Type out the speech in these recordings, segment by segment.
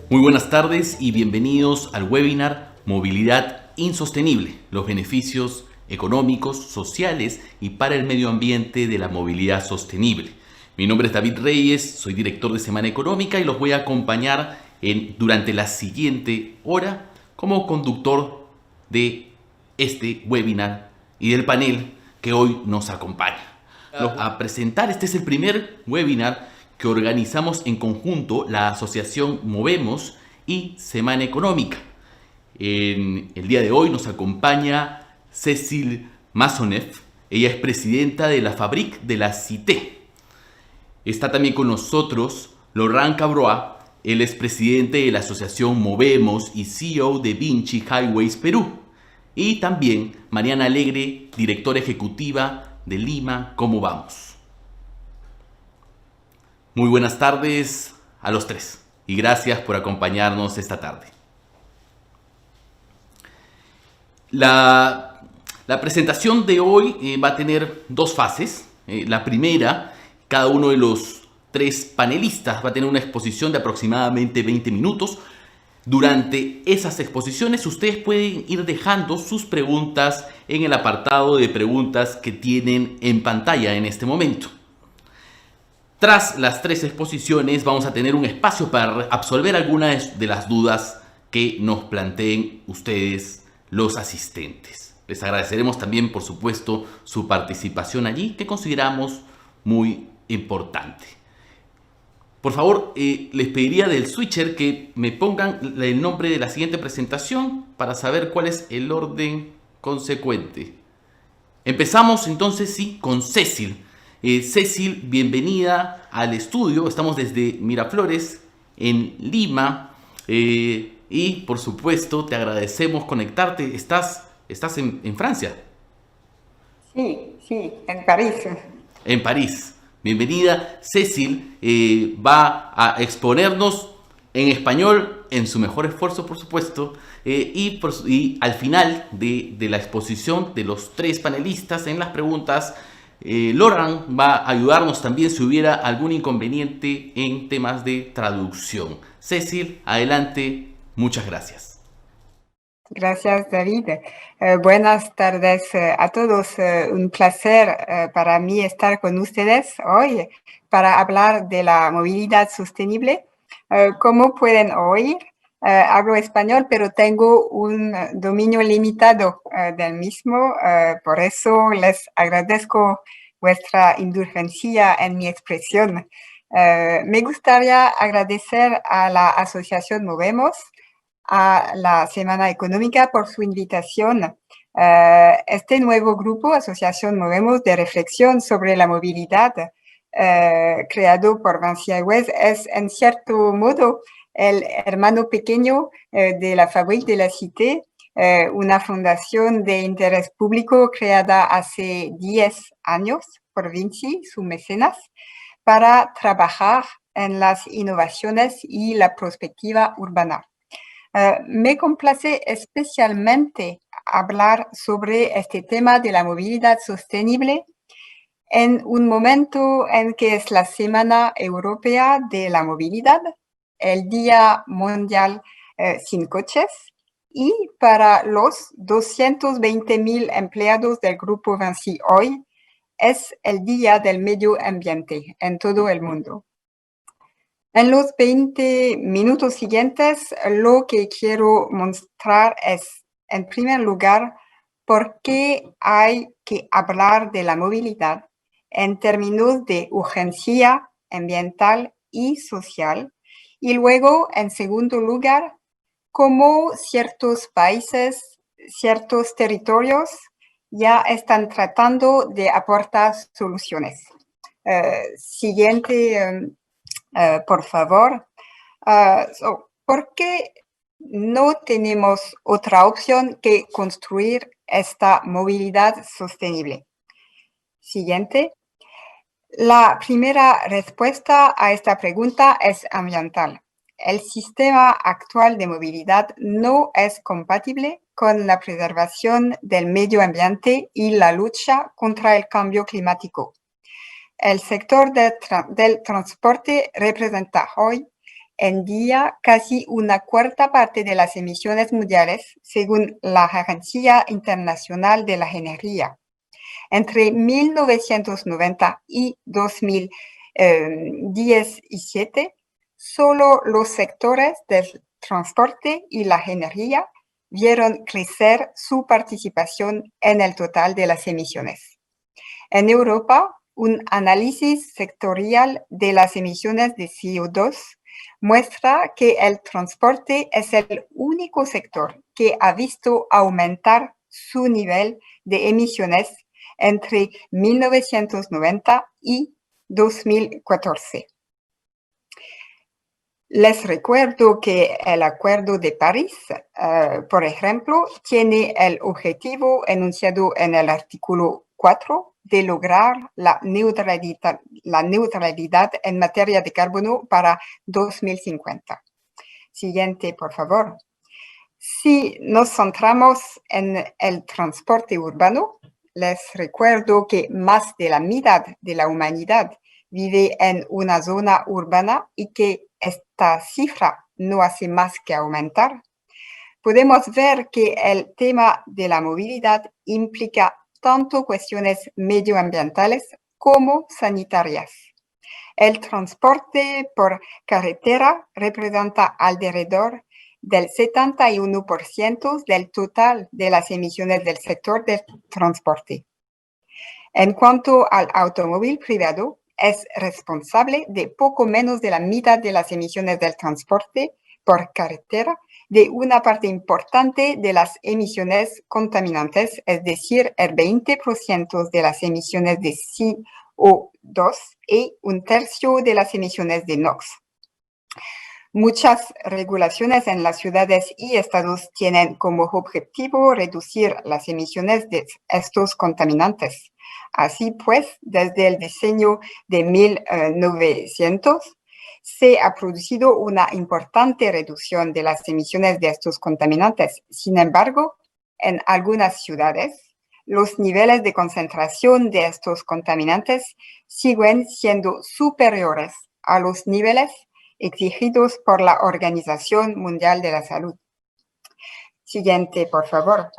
Muy buenas tardes y bienvenidos al webinar Movilidad Insostenible, los beneficios económicos, sociales y para el medio ambiente de la movilidad sostenible. Mi nombre es David Reyes, soy director de Semana Económica y los voy a acompañar durante la siguiente hora como conductor de este webinar y del panel que hoy nos acompaña. A presentar, este es el primer webinar que organizamos en conjunto la Asociación Movemos y Semana Económica. En el día de hoy nos acompaña Cécile Massoneff. Ella es presidenta de la Fabrique de la Cité. Está también con nosotros Laurent Cabroa. Él es presidente de la Asociación Movemos y CEO de Vinci Highways Perú. Y también Mariana Alegre, directora ejecutiva de Lima, ¿Cómo vamos? Muy buenas tardes a los tres y gracias por acompañarnos esta tarde. La presentación de hoy va a tener dos fases. La primera, cada uno de los tres panelistas va a tener una exposición de aproximadamente 20 minutos. Durante esas exposiciones ustedes pueden ir dejando sus preguntas en el apartado de preguntas que tienen en pantalla en este momento. Tras las tres exposiciones vamos a tener un espacio para absolver algunas de las dudas que nos planteen ustedes, los asistentes. Les agradeceremos también, por supuesto, su participación allí, que consideramos muy importante. Por favor, les pediría del switcher que me pongan el nombre de la siguiente presentación para saber cuál es el orden consecuente. Empezamos entonces, sí, con Cécile. Cécile, bienvenida al estudio. Estamos desde Miraflores, en Lima. Y por supuesto, te agradecemos conectarte. ¿Estás en Francia? Sí, en París. En París. Bienvenida. Cécile va a exponernos en español, en su mejor esfuerzo, por supuesto, y al final de la exposición de los tres panelistas en las preguntas, Laurent va a ayudarnos también si hubiera algún inconveniente en temas de traducción. Cécile, adelante, muchas gracias. Gracias, David. Buenas tardes a todos. Un placer para mí estar con ustedes hoy para hablar de la movilidad sostenible. Como pueden oír, hablo español, pero tengo un dominio limitado del mismo. Por eso les agradezco vuestra indulgencia en mi expresión. Me gustaría agradecer a la Asociación Movemos, a la Semana Económica por su invitación. Este nuevo grupo, Asociación Movemos de Reflexión sobre la Movilidad, creado por Vinci Highways, es en cierto modo el hermano pequeño de la Fabrique de la Cité, una fundación de interés público creada hace 10 años por Vinci, su mecenas, para trabajar en las innovaciones y la perspectiva urbana. Me complace especialmente hablar sobre este tema de la movilidad sostenible en un momento en que es la Semana Europea de la Movilidad, el Día Mundial sin Coches, y para los 220.000 empleados del Grupo Vinci hoy, es el Día del Medio Ambiente en todo el mundo. En los 20 minutos siguientes, lo que quiero mostrar es, en primer lugar, por qué hay que hablar de la movilidad en términos de urgencia ambiental y social. Y luego, en segundo lugar, cómo ciertos países, ciertos territorios ya están tratando de aportar soluciones. Siguiente. Por favor. ¿Por qué no tenemos otra opción que construir esta movilidad sostenible? Siguiente. La primera respuesta a esta pregunta es ambiental. El sistema actual de movilidad no es compatible con la preservación del medio ambiente y la lucha contra el cambio climático. El sector del transporte representa hoy envía casi una cuarta parte de las emisiones mundiales, según la Agencia Internacional de la Energía. Entre 1990 y 2017, solo los sectores del transporte y la energía vieron crecer su participación en el total de las emisiones. En Europa, un análisis sectorial de las emisiones de CO2 muestra que el transporte es el único sector que ha visto aumentar su nivel de emisiones entre 1990 y 2014. Les recuerdo que el Acuerdo de París, por ejemplo, tiene el objetivo enunciado en el artículo 4 de lograr la neutralidad en materia de carbono para 2050. Siguiente, por favor. Si nos centramos en el transporte urbano, les recuerdo que más de la mitad de la humanidad vive en una zona urbana y que esta cifra no hace más que aumentar. Podemos ver que el tema de la movilidad implica tanto cuestiones medioambientales como sanitarias. El transporte por carretera representa alrededor del 71% del total de las emisiones del sector del transporte. En cuanto al automóvil privado, es responsable de poco menos de la mitad de las emisiones del transporte por carretera, de una parte importante de las emisiones contaminantes, es decir, el 20% de las emisiones de CO2 y un tercio de las emisiones de NOx. Muchas regulaciones en las ciudades y estados tienen como objetivo reducir las emisiones de estos contaminantes. Así pues, desde el diseño de 1900, se ha producido una importante reducción de las emisiones de estos contaminantes. Sin embargo, en algunas ciudades, los niveles de concentración de estos contaminantes siguen siendo superiores a los niveles exigidos por la Organización Mundial de la Salud. Siguiente, por favor.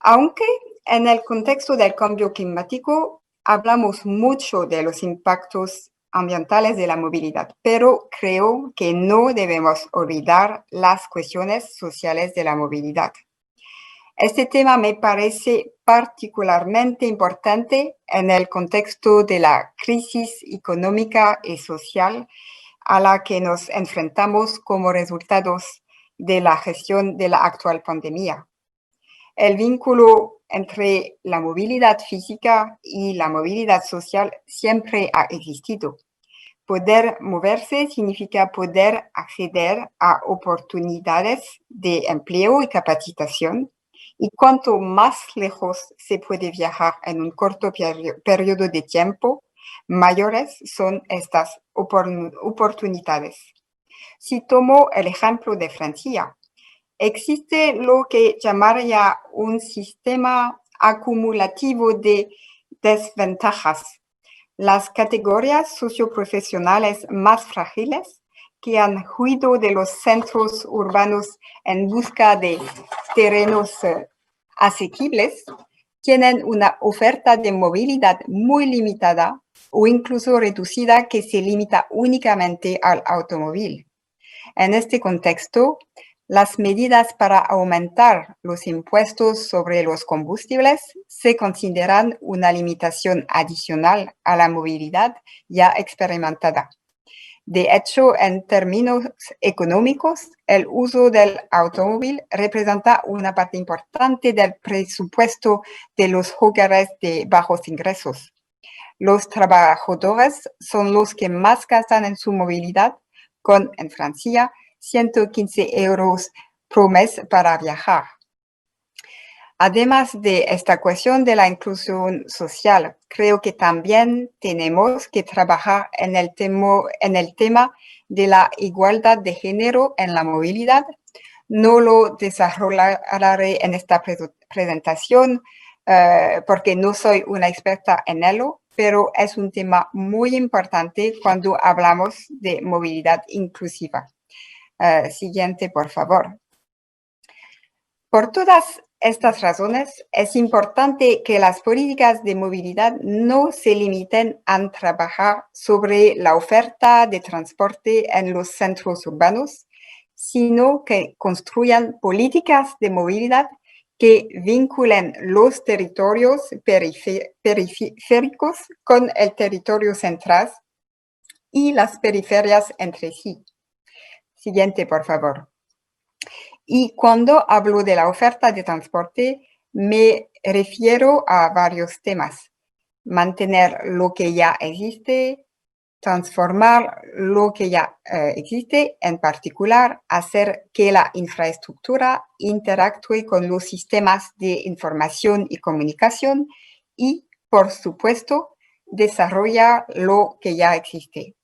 Aunque en el contexto del cambio climático hablamos mucho de los impactos ambientales de la movilidad, pero creo que no debemos olvidar las cuestiones sociales de la movilidad. Este tema me parece particularmente importante en el contexto de la crisis económica y social a la que nos enfrentamos como resultados de la gestión de la actual pandemia. El vínculo entre la movilidad física y la movilidad social siempre ha existido. Poder moverse significa poder acceder a oportunidades de empleo y capacitación, y cuanto más lejos se puede viajar en un corto periodo de tiempo, mayores son estas oportunidades. Si tomo el ejemplo de Francia, existe lo que llamaría un sistema acumulativo de desventajas. Las categorías socioprofesionales más frágiles que han huido de los centros urbanos en busca de terrenos asequibles tienen una oferta de movilidad muy limitada o incluso reducida que se limita únicamente al automóvil. En este contexto, las medidas para aumentar los impuestos sobre los combustibles se consideran una limitación adicional a la movilidad ya experimentada. De hecho, en términos económicos, el uso del automóvil representa una parte importante del presupuesto de los hogares de bajos ingresos. Los trabajadores son los que más gastan en su movilidad, con, en Francia, 115 euros por mes para viajar. Además de esta cuestión de la inclusión social, creo que también tenemos que trabajar en el tema de la igualdad de género en la movilidad. No lo desarrollaré en esta presentación porque no soy una experta en ello, pero es un tema muy importante cuando hablamos de movilidad inclusiva. Siguiente, por favor. Por todas estas razones, es importante que las políticas de movilidad no se limiten a trabajar sobre la oferta de transporte en los centros urbanos, sino que construyan políticas de movilidad que vinculen los territorios periféricos con el territorio central y las periferias entre sí. Siguiente, por favor. Y cuando hablo de la oferta de transporte, me refiero a varios temas. Mantener lo que ya existe, transformar lo que ya existe, en particular, hacer que la infraestructura interactúe con los sistemas de información y comunicación y, por supuesto, desarrollar lo que ya existe.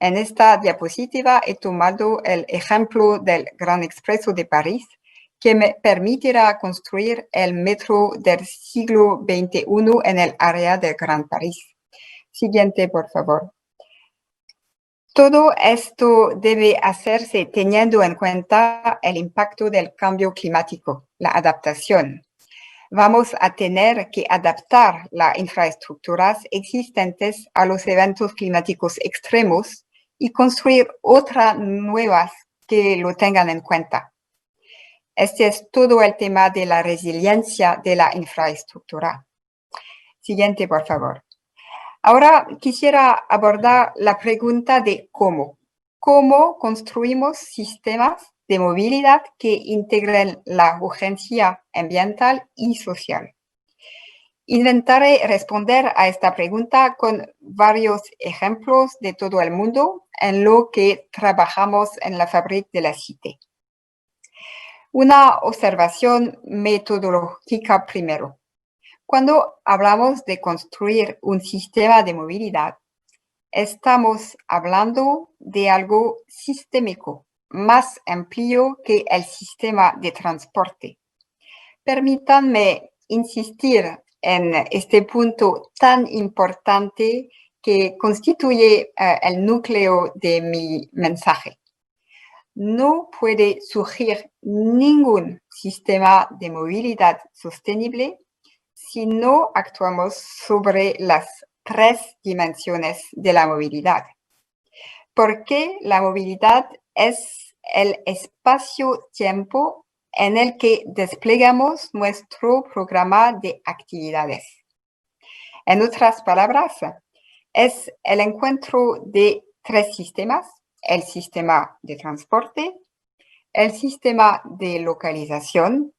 En esta diapositiva he tomado el ejemplo del Gran Expreso de París, que me permitirá construir el metro del siglo XXI en el área del Gran París. Siguiente, por favor. Todo esto debe hacerse teniendo en cuenta el impacto del cambio climático, la adaptación. Vamos a tener que adaptar las infraestructuras existentes a los eventos climáticos extremos y construir otras nuevas que lo tengan en cuenta. Este es todo el tema de la resiliencia de la infraestructura. Siguiente, por favor. Ahora quisiera abordar la pregunta de cómo. ¿Cómo construimos sistemas de movilidad que integren la urgencia ambiental y social? Intentaré responder a esta pregunta con varios ejemplos de todo el mundo en lo que trabajamos en la Fabrique de la Cité. Una observación metodológica primero. Cuando hablamos de construir un sistema de movilidad, estamos hablando de algo sistémico, más amplio que el sistema de transporte. Permítanme insistir en este punto tan importante que constituye el núcleo de mi mensaje. No puede surgir ningún sistema de movilidad sostenible si no actuamos sobre las tres dimensiones de la movilidad. Porque la movilidad es el espacio-tiempo en el que desplegamos nuestro programa de actividades. En otras palabras, es el encuentro de tres sistemas: el sistema de transporte, el sistema de localización,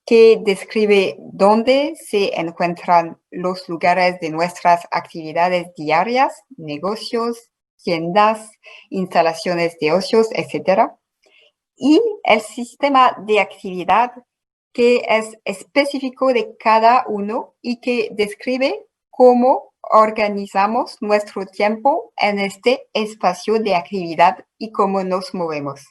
que describe dónde se encuentran los lugares de nuestras actividades diarias, negocios, tiendas, instalaciones de ocios, etc. Y el sistema de actividad, que es específico de cada uno y que describe cómo organizamos nuestro tiempo en este espacio de actividad y cómo nos movemos.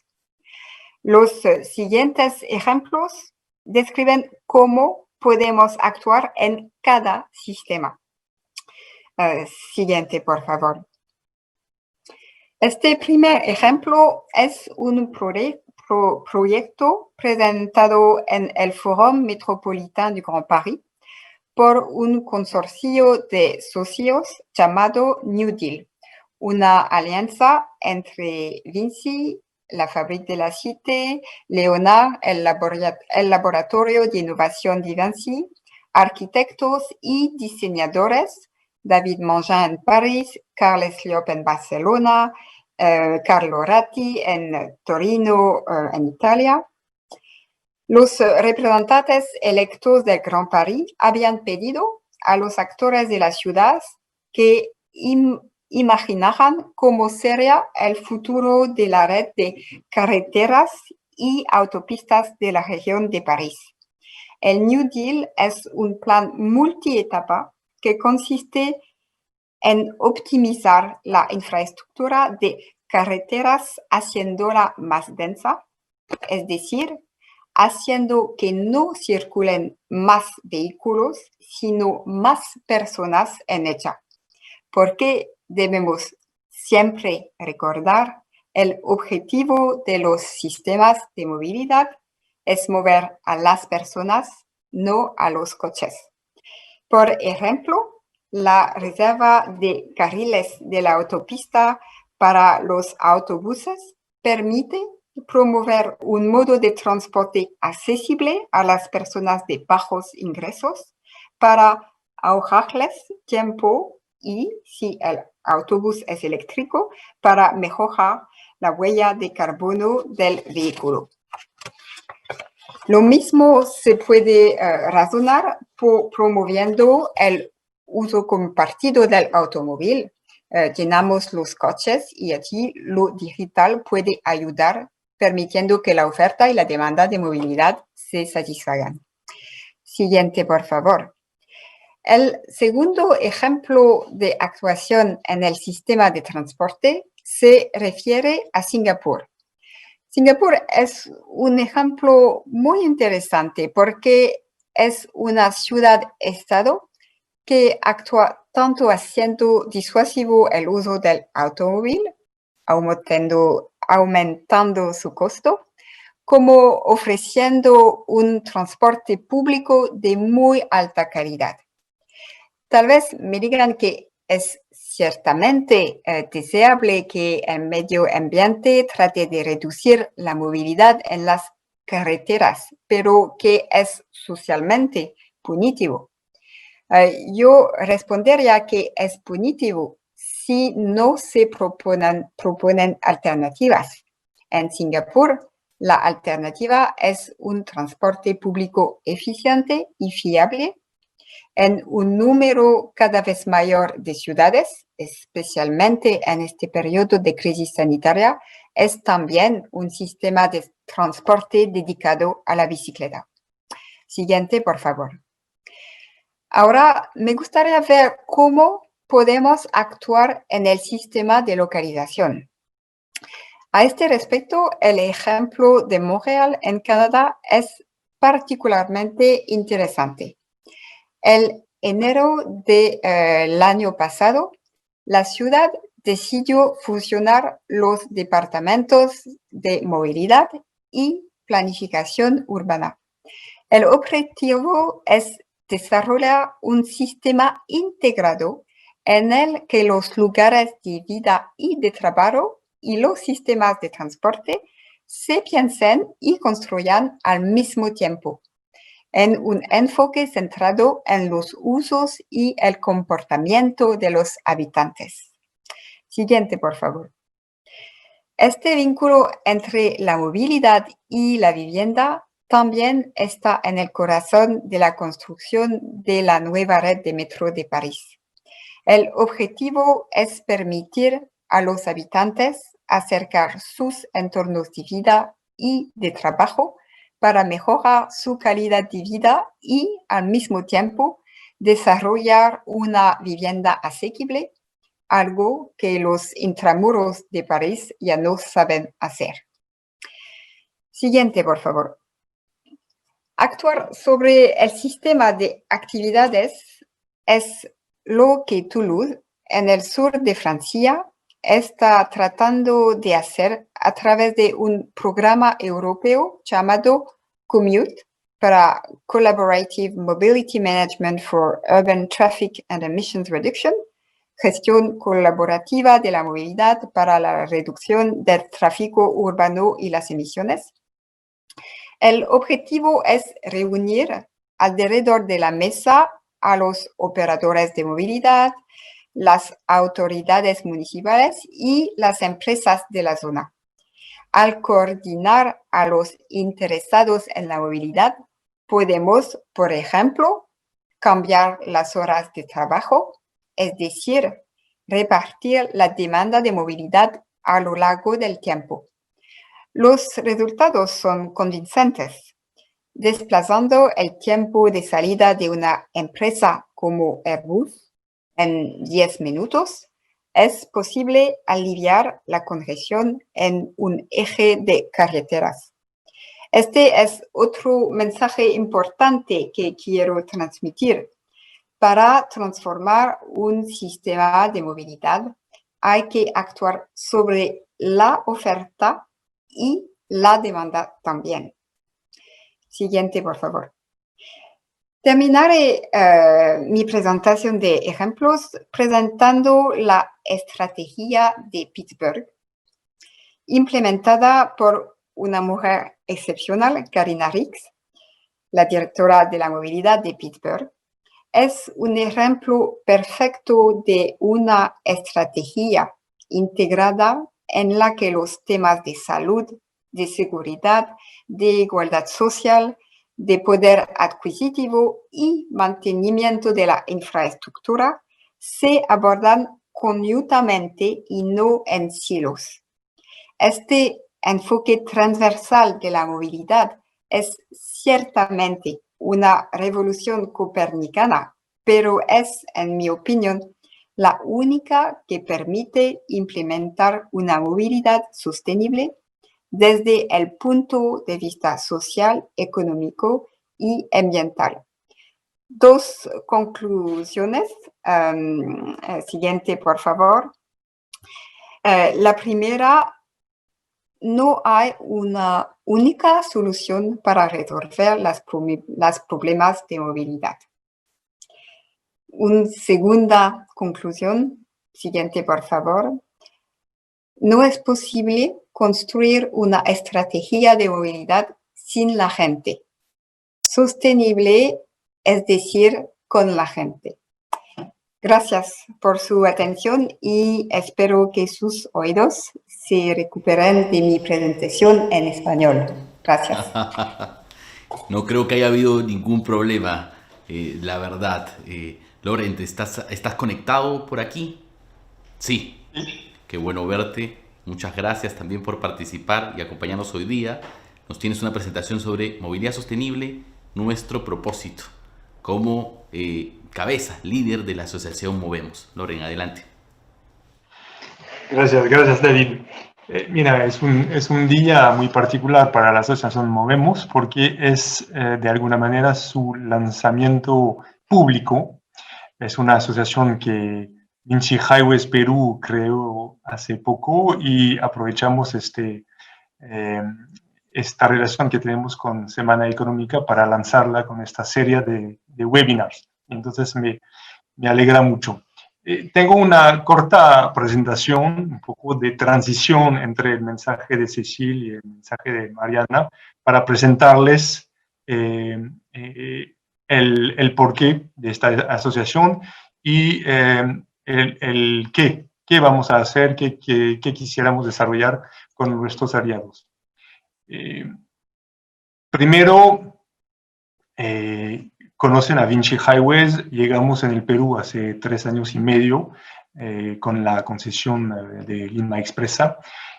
Los siguientes ejemplos describen cómo podemos actuar en cada sistema. Siguiente, por favor. Este primer ejemplo es un proyecto presentado en el Forum Metropolitain du Grand Paris por un consorcio de socios llamado New Deal, una alianza entre Vinci, la Fabrique de la Cité, Léonard, el laboratorio de innovación de Vinci, arquitectos y diseñadores, David Mangin en París, Carles Llop en Barcelona, Carlo Ratti en Torino, en Italia. Los representantes electos del Gran París habían pedido a los actores de la ciudad que imaginaran cómo sería el futuro de la red de carreteras y autopistas de la región de París. El New Deal es un plan multietapa que consiste en optimizar la infraestructura de carreteras haciéndola más densa, es decir, haciendo que no circulen más vehículos, sino más personas en ella. porque debemos siempre recordar el objetivo de los sistemas de movilidad es mover a las personas, no a los coches. Por ejemplo, la reserva de carriles de la autopista para los autobuses permite promover un modo de transporte accesible a las personas de bajos ingresos para ahorrarles tiempo y, si el autobús es eléctrico, para mejorar la huella de carbono del vehículo. Lo mismo se puede razonar promoviendo el uso compartido del automóvil. Llenamos los coches y aquí lo digital puede ayudar, permitiendo que la oferta y la demanda de movilidad se satisfagan. Siguiente, por favor. El segundo ejemplo de actuación en el sistema de transporte se refiere a Singapur. Singapur es un ejemplo muy interesante porque es una ciudad-estado que actúa tanto haciendo disuasivo el uso del automóvil, aumentando su costo, como ofreciendo un transporte público de muy alta calidad. Tal vez me digan que es ciertamente deseable que el medio ambiente trate de reducir la movilidad en las carreteras, pero que es socialmente punitivo. Yo respondería que es punitivo si no se proponen alternativas. En Singapur, la alternativa es un transporte público eficiente y fiable en un número cada vez mayor de ciudades, especialmente en este periodo de crisis sanitaria, es también un sistema de transporte dedicado a la bicicleta. Siguiente, por favor. Ahora me gustaría ver cómo podemos actuar en el sistema de localización. A este respecto, el ejemplo de Montreal en Canadá es particularmente interesante. En enero del año pasado, la ciudad decidió fusionar los departamentos de movilidad y planificación urbana. El objetivo es desarrollar un sistema integrado en el que los lugares de vida y de trabajo y los sistemas de transporte se piensen y construyan al mismo tiempo, en un enfoque centrado en los usos y el comportamiento de los habitantes. Siguiente, por favor. Este vínculo entre la movilidad y la vivienda también está en el corazón de la construcción de la nueva red de metro de París. El objetivo es permitir a los habitantes acercar sus entornos de vida y de trabajo para mejorar su calidad de vida y, al mismo tiempo, desarrollar una vivienda asequible, algo que los intramuros de París ya no saben hacer. Siguiente, por favor. Actuar sobre el sistema de actividades es lo que Toulouse, en el sur de Francia, está tratando de hacer a través de un programa europeo llamado Commute para Collaborative Mobility Management for Urban Traffic and Emissions Reduction, gestión colaborativa de la movilidad para la reducción del tráfico urbano y las emisiones. El objetivo es reunir alrededor de la mesa a los operadores de movilidad, las autoridades municipales y las empresas de la zona. Al coordinar a los interesados en la movilidad, podemos, por ejemplo, cambiar las horas de trabajo, es decir, repartir la demanda de movilidad a lo largo del tiempo. Los resultados son convincentes. Desplazando el tiempo de salida de una empresa como Airbus en 10 minutos, es posible aliviar la congestión en un eje de carreteras. Este es otro mensaje importante que quiero transmitir. para transformar un sistema de movilidad hay que actuar sobre la oferta y la demanda también. Siguiente, por favor. Terminaré mi presentación de ejemplos presentando la estrategia de Pittsburgh, implementada por una mujer excepcional, Karina Rix, la directora de la movilidad de Pittsburgh. Es un ejemplo perfecto de una estrategia integrada en la que los temas de salud, de seguridad, de igualdad social, de poder adquisitivo y mantenimiento de la infraestructura se abordan conjuntamente y no en silos. Este enfoque transversal de la movilidad es ciertamente una revolución copernicana, pero es, en mi opinión, la única que permite implementar una movilidad sostenible desde el punto de vista social, económico y ambiental. Dos conclusiones. Siguiente, por favor. La primera, no hay una única solución para resolver los problemas de movilidad. Una segunda conclusión, siguiente por favor. No es posible construir una estrategia de movilidad sin la gente. Sostenible, es decir, con la gente. Gracias por su atención y espero que sus oídos se recuperen de mi presentación en español. Gracias. No creo que haya habido ningún problema, la verdad. Loren, ¿estás conectado por aquí? Sí, qué bueno verte. Muchas gracias también por participar y acompañarnos hoy día. Nos tienes una presentación sobre movilidad sostenible, nuestro propósito, como cabeza, líder de la asociación Movemos. Loren, adelante. Gracias David. Mira, es un día muy particular para la asociación Movemos porque es de alguna manera su lanzamiento público. Es una asociación que Vinci Highways Perú creó hace poco y aprovechamos esta relación que tenemos con Semana Económica para lanzarla con esta serie de webinars. Entonces me alegra mucho. Tengo una corta presentación, un poco de transición entre el mensaje de Cecil y el mensaje de Mariana para presentarles el porqué de esta asociación y el qué vamos a hacer, qué quisiéramos desarrollar con nuestros aliados. Primero, conocen a Vinci Highways, llegamos en el Perú hace 3 años y medio con la concesión de Lima Expresa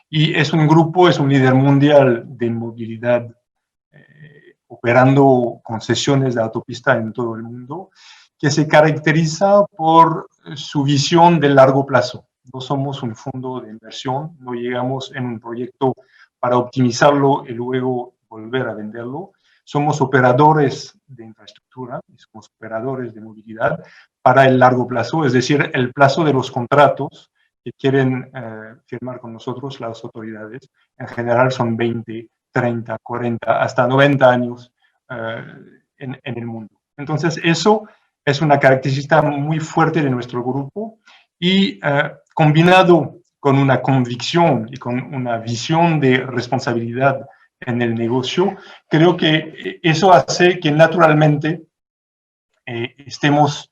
y es un grupo, es un líder mundial de movilidad operando concesiones de autopista en todo el mundo que se caracteriza por su visión de largo plazo. No somos un fondo de inversión, no llegamos en un proyecto para optimizarlo y luego volver a venderlo. Somos operadores de infraestructura, somos operadores de movilidad para el largo plazo, es decir, el plazo de los contratos que quieren firmar con nosotros las autoridades. En general son 20, 30, 40, hasta 90 años en el mundo. Entonces, eso es una característica muy fuerte de nuestro grupo y combinado con una convicción y con una visión de responsabilidad en el negocio, creo que eso hace que naturalmente estemos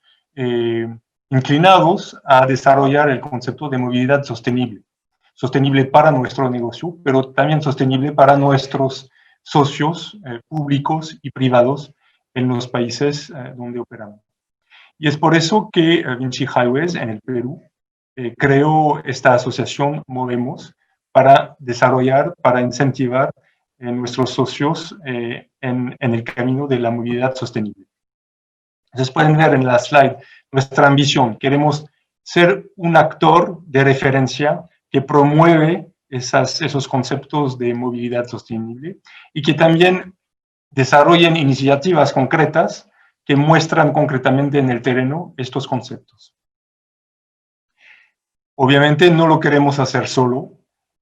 inclinados a desarrollar el concepto de movilidad sostenible. Sostenible para nuestro negocio, pero también sostenible para nuestros socios públicos y privados en los países donde operamos. Y es por eso que Vinci Highways en el Perú creó esta asociación Movemos para desarrollar, para incentivar nuestros socios en el camino de la movilidad sostenible. Entonces pueden ver en la slide nuestra ambición. Queremos ser un actor de referencia que promueve esos conceptos de movilidad sostenible y que también desarrollen iniciativas concretas que muestran concretamente en el terreno estos conceptos. Obviamente no lo queremos hacer solo.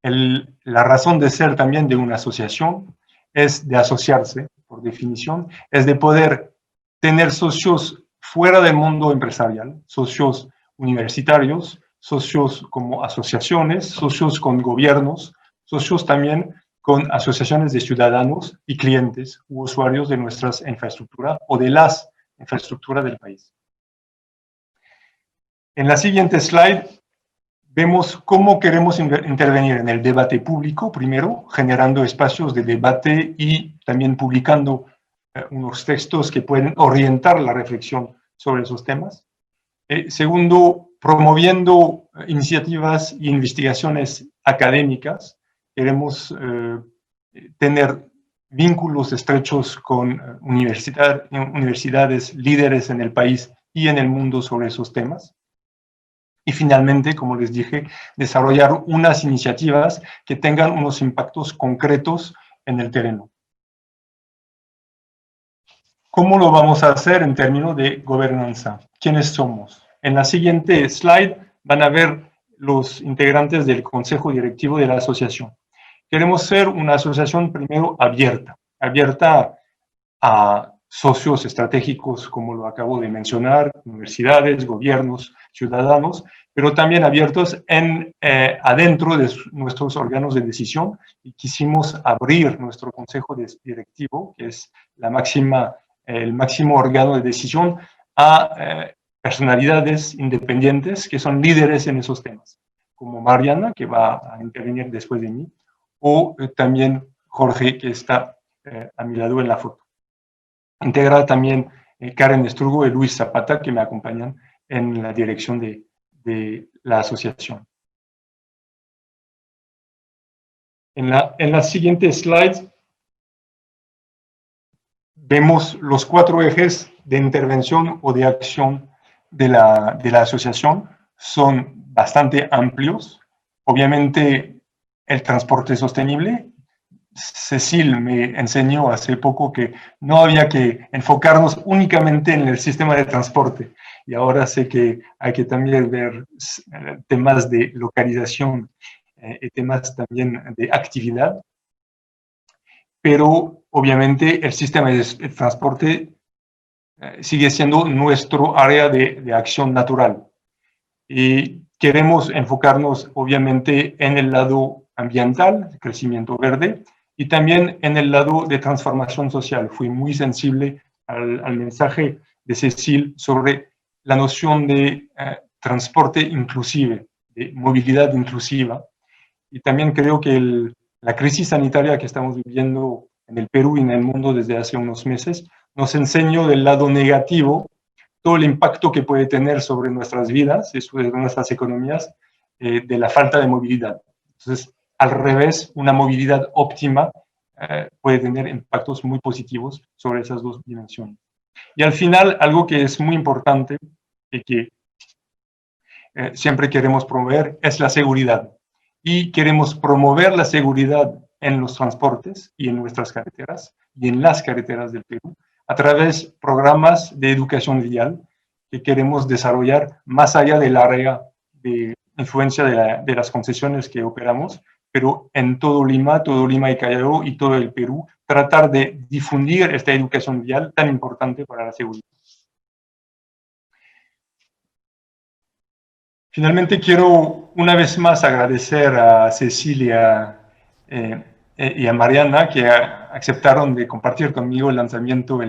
La razón de ser también de una asociación es de asociarse, por definición, es de poder tener socios fuera del mundo empresarial, socios universitarios, socios como asociaciones, socios con gobiernos, socios también con asociaciones de ciudadanos y clientes u usuarios de nuestras infraestructuras o de las infraestructuras del país. En la siguiente slide vemos cómo queremos intervenir en el debate público, primero, generando espacios de debate y también publicando unos textos que pueden orientar la reflexión sobre esos temas. Segundo, promoviendo iniciativas e investigaciones académicas. Queremos tener vínculos estrechos con universidades líderes en el país y en el mundo sobre esos temas. Y finalmente, como les dije, desarrollar unas iniciativas que tengan unos impactos concretos en el terreno. ¿Cómo lo vamos a hacer en términos de gobernanza? ¿Quiénes somos? En la siguiente slide van a ver los integrantes del Consejo Directivo de la asociación. Queremos ser una asociación primero abierta a socios estratégicos, como lo acabo de mencionar, universidades, gobiernos, ciudadanos, pero también abiertos adentro de nuestros órganos de decisión, y quisimos abrir nuestro consejo directivo, que es el máximo órgano de decisión, a personalidades independientes que son líderes en esos temas, como Mariana, que va a intervenir después de mí, o también Jorge, que está a mi lado en la foto. Integra también Karen Estrugo y Luis Zapata, que me acompañan en la dirección de la asociación. En las siguientes slides vemos los 4 ejes de intervención o de acción de la asociación. Son bastante amplios. Obviamente, el transporte sostenible. Cecil me enseñó hace poco que no había que enfocarnos únicamente en el sistema de transporte, y ahora sé que hay que también ver temas de localización y temas también de actividad, pero obviamente el sistema de transporte sigue siendo nuestro área de acción natural, y queremos enfocarnos obviamente en el lado ambiental, crecimiento verde, y también en el lado de transformación social. Fui muy sensible al mensaje de Cecil sobre la noción de transporte inclusive, de movilidad inclusiva. Y también creo que la crisis sanitaria que estamos viviendo en el Perú y en el mundo desde hace unos meses nos enseñó del lado negativo todo el impacto que puede tener sobre nuestras vidas y sobre nuestras economías de la falta de movilidad. Entonces, al revés, una movilidad óptima puede tener impactos muy positivos sobre esas dos dimensiones. Y al final, algo que es muy importante y que siempre queremos promover es la seguridad. Y queremos promover la seguridad en los transportes y en nuestras carreteras y en las carreteras del Perú a través de programas de educación vial que queremos desarrollar más allá del área de influencia de las concesiones que operamos, pero en todo Lima y Callao y todo el Perú, tratar de difundir esta educación vial tan importante para la seguridad. Finalmente quiero una vez más agradecer a Cecilia y a Mariana, que aceptaron de compartir conmigo el lanzamiento,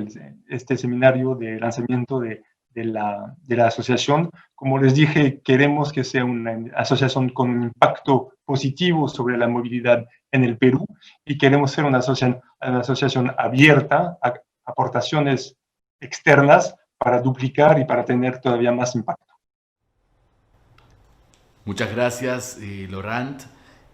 este seminario de lanzamiento de la asociación. Como les dije, queremos que sea una asociación con un impacto positivo sobre la movilidad en el Perú, y queremos ser una asociación abierta a aportaciones externas para duplicar y para tener todavía más impacto. Muchas gracias, Laurent,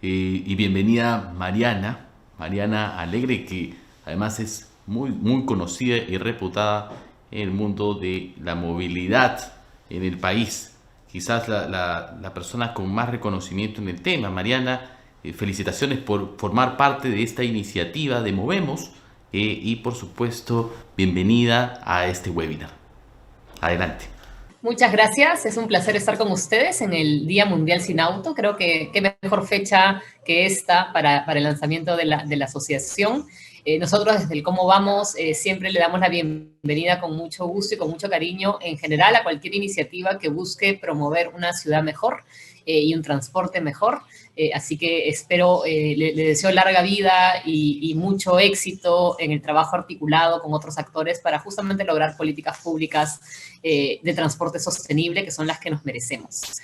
y bienvenida Mariana Alegre, que además es muy conocida y reputada en el mundo de la movilidad en el país. Quizás la persona con más reconocimiento en el tema. Mariana, felicitaciones por formar parte de esta iniciativa de Movemos, y por supuesto, bienvenida a este webinar. Adelante. Muchas gracias, es un placer estar con ustedes en el Día Mundial Sin Auto. Creo que qué mejor fecha que esta para el lanzamiento de la asociación. Nosotros desde el Cómo Vamos siempre le damos la bienvenida con mucho gusto y con mucho cariño en general a cualquier iniciativa que busque promover una ciudad mejor y un transporte mejor. Así que espero, le deseo larga vida y mucho éxito en el trabajo articulado con otros actores para justamente lograr políticas públicas de transporte sostenible, que son las que nos merecemos.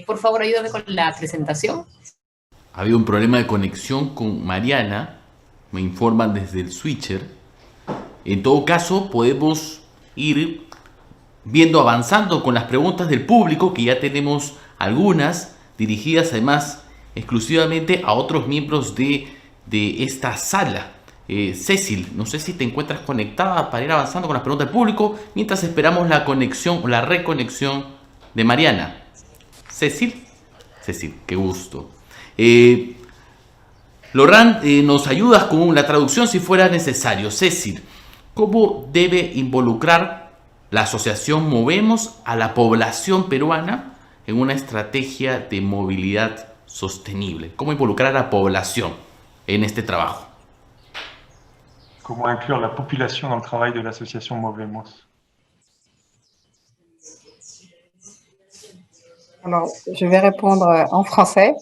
Por favor, ayúdame con la presentación. Ha habido un problema de conexión con Mariana, me informan desde el switcher. En todo caso, podemos ir viendo, avanzando con las preguntas del público, que ya tenemos algunas dirigidas además exclusivamente a otros miembros de esta sala. Cecil, no sé si te encuentras conectada para ir avanzando con las preguntas del público mientras esperamos la conexión o la reconexión de Mariana. Cecil, qué gusto. Laurent, nos ayudas con la traducción si fuera necesario. Cecil, ¿cómo debe involucrar la asociación Movemos a la población peruana en una estrategia de movilidad sostenible? ¿Cómo involucrar a la población en este trabajo? Comment inclure la population dans le travail de l'association Movemos? Alors, je vais répondre en français.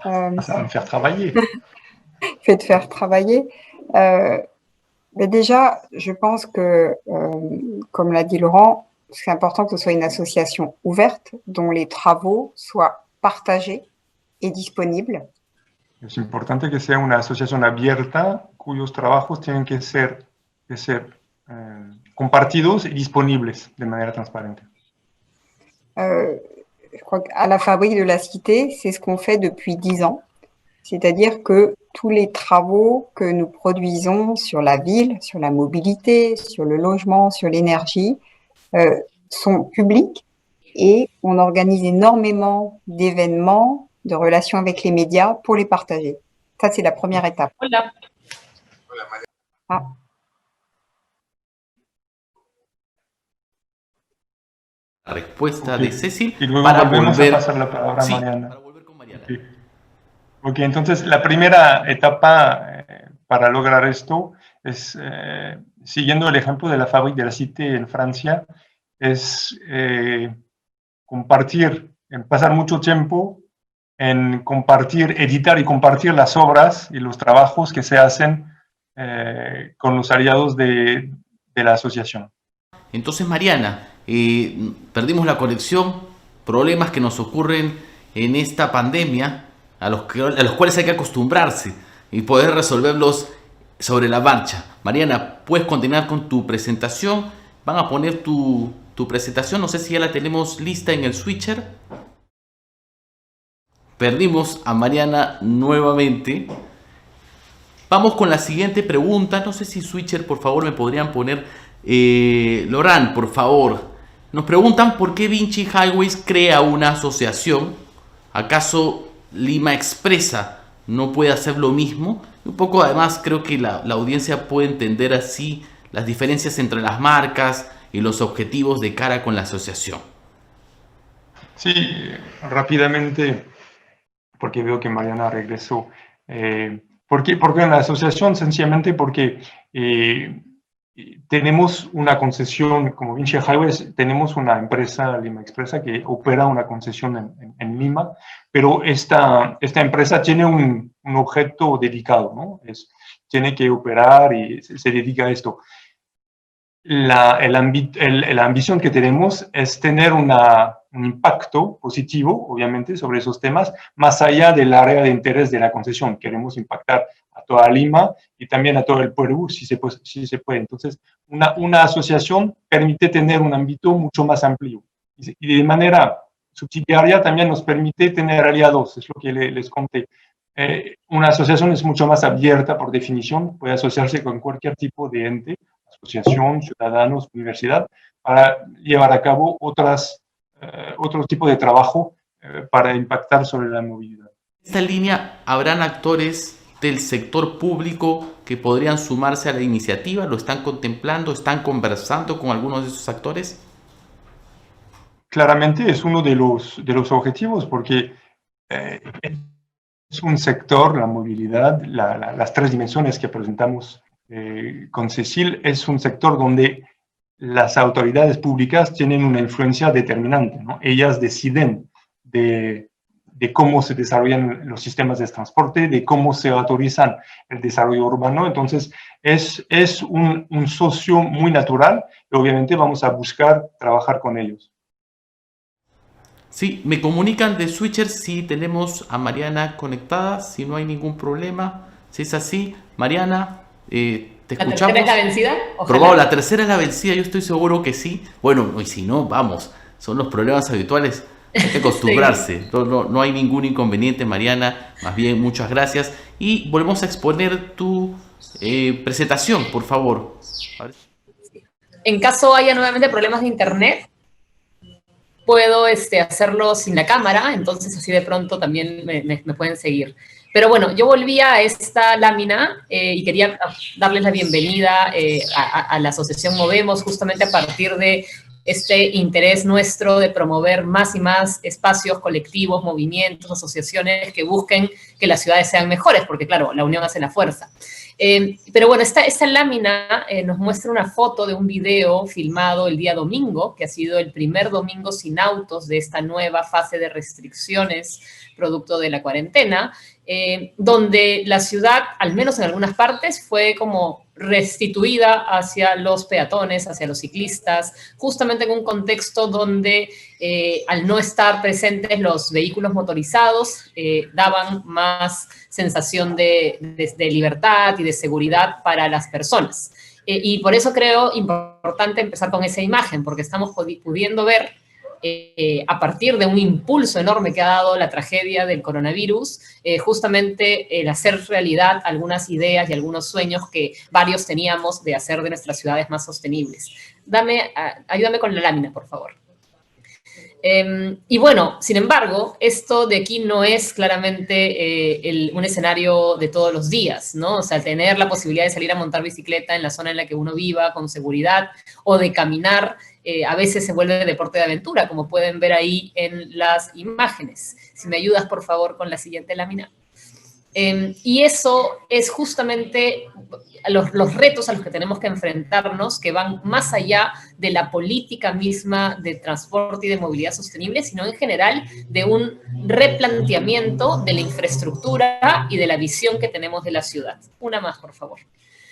Ça va me faire travailler. Je vais te faire travailler. Mais déjà, je pense que, comme l'a dit Laurent, c'est important que ce soit une association ouverte dont les travaux soient partagés et disponibles. Es importante que sea una asociación abierta cuyos trabajos tienen que ser compartidos y disponibles de manera transparente. Je crois qu'à la Fabrique de la Cité, c'est ce qu'on fait depuis 10 ans. C'est-à-dire que tous les travaux que nous produisons sur la ville, sur la mobilité, sur le logement, sur l'énergie, sont publics et on organise énormément d'événements, de relations avec les médias pour les partager. Ça, c'est la première étape. Hola. Ah. La respuesta de Cecil y luego para volvemos volver a pasar la palabra a Mariana. Para volver con Mariana. Ok, entonces la primera etapa para lograr esto es, siguiendo el ejemplo de la Fabrique de la Cité en Francia, es compartir, pasar mucho tiempo en compartir, editar y compartir las obras y los trabajos que se hacen con los aliados de la asociación. Entonces, Mariana, perdimos la conexión, problemas que nos ocurren en esta pandemia, a los cuales hay que acostumbrarse y poder resolverlos sobre la marcha. Mariana, ¿puedes continuar con tu presentación? Van a poner tu presentación, no sé si ya la tenemos lista en el switcher. Perdimos a Mariana nuevamente. Vamos con la siguiente pregunta. No sé si switcher, por favor, me podrían poner. Laurent, por favor. Nos preguntan por qué Vinci Highways crea una asociación. ¿Acaso Lima Expresa no puede hacer lo mismo? Un poco, además, creo que la audiencia puede entender así las diferencias entre las marcas y los objetivos de cara con la asociación. Sí, rápidamente, porque veo que Mariana regresó. ¿Por qué una asociación? Sencillamente porque tenemos una concesión, como Vinci Highways, tenemos una empresa, Lima Expresa, que opera una concesión en Lima, pero esta empresa tiene un objeto dedicado, ¿no? Tiene que operar y se dedica a esto. La ambición que tenemos es tener un impacto positivo, obviamente, sobre esos temas, más allá del área de interés de la concesión. Queremos impactar a toda Lima y también a todo el Perú, si se puede. Entonces, una asociación permite tener un ámbito mucho más amplio. Y de manera subsidiaria también nos permite tener aliados, es lo que les conté. Una asociación es mucho más abierta por definición, puede asociarse con cualquier tipo de ente, asociación, ciudadanos, universidad, para llevar a cabo otro tipo de trabajo para impactar sobre la movilidad. En esta línea habrán actores del sector público que podrían sumarse a la iniciativa? ¿Lo están contemplando? ¿Están conversando con algunos de esos actores? Claramente es uno de los objetivos, porque es un sector, la movilidad, las tres dimensiones que presentamos con Cecil, es un sector donde las autoridades públicas tienen una influencia determinante, ¿no? Ellas deciden de cómo se desarrollan los sistemas de transporte, de cómo se autorizan el desarrollo urbano. Entonces, es un socio muy natural y obviamente vamos a buscar trabajar con ellos. Sí, me comunican de Switcher si tenemos a Mariana conectada, si no hay ningún problema. Si es así, Mariana, te escuchamos. ¿La tercera es la vencida? Ojalá. Probado, la tercera es la vencida, yo estoy seguro que sí. Bueno, y si no, vamos, son los problemas habituales. Hay que acostumbrarse. Sí. No hay ningún inconveniente, Mariana. Más bien, muchas gracias. Y volvemos a exponer tu presentación, por favor. En caso haya nuevamente problemas de internet, puedo hacerlo sin la cámara, entonces así de pronto también me pueden seguir. Pero bueno, yo volvía a esta lámina y quería darles la bienvenida a la Asociación Movemos, justamente a partir de este interés nuestro de promover más y más espacios colectivos, movimientos, asociaciones que busquen que las ciudades sean mejores, porque claro, la unión hace la fuerza. Pero bueno, esta lámina nos muestra una foto de un video filmado el día domingo, que ha sido el primer domingo sin autos de esta nueva fase de restricciones producto de la cuarentena, donde la ciudad, al menos en algunas partes, fue como restituida hacia los peatones, hacia los ciclistas, justamente en un contexto donde al no estar presentes los vehículos motorizados, daban más sensación de libertad y de seguridad para las personas. Y por eso creo importante empezar con esa imagen, porque estamos pudiendo ver a partir de un impulso enorme que ha dado la tragedia del coronavirus, justamente el hacer realidad algunas ideas y algunos sueños que varios teníamos de hacer de nuestras ciudades más sostenibles. Ayúdame con la lámina, por favor. Y bueno, sin embargo, esto de aquí no es claramente un escenario de todos los días, ¿no? O sea, tener la posibilidad de salir a montar bicicleta en la zona en la que uno viva con seguridad o de caminar, a veces se vuelve deporte de aventura, como pueden ver ahí en las imágenes. Si me ayudas, por favor, con la siguiente lámina. Y eso es justamente los retos a los que tenemos que enfrentarnos, que van más allá de la política misma de transporte y de movilidad sostenible, sino en general de un replanteamiento de la infraestructura y de la visión que tenemos de la ciudad. Una más, por favor.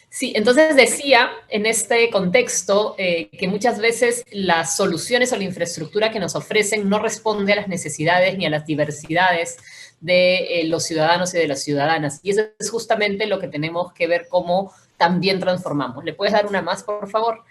Sí, entonces decía en este contexto que muchas veces las soluciones o la infraestructura que nos ofrecen no responde a las necesidades ni a las diversidades de los ciudadanos y de las ciudadanas. Y eso es justamente lo que tenemos que ver cómo también transformamos. ¿Le puedes dar una más, por favor?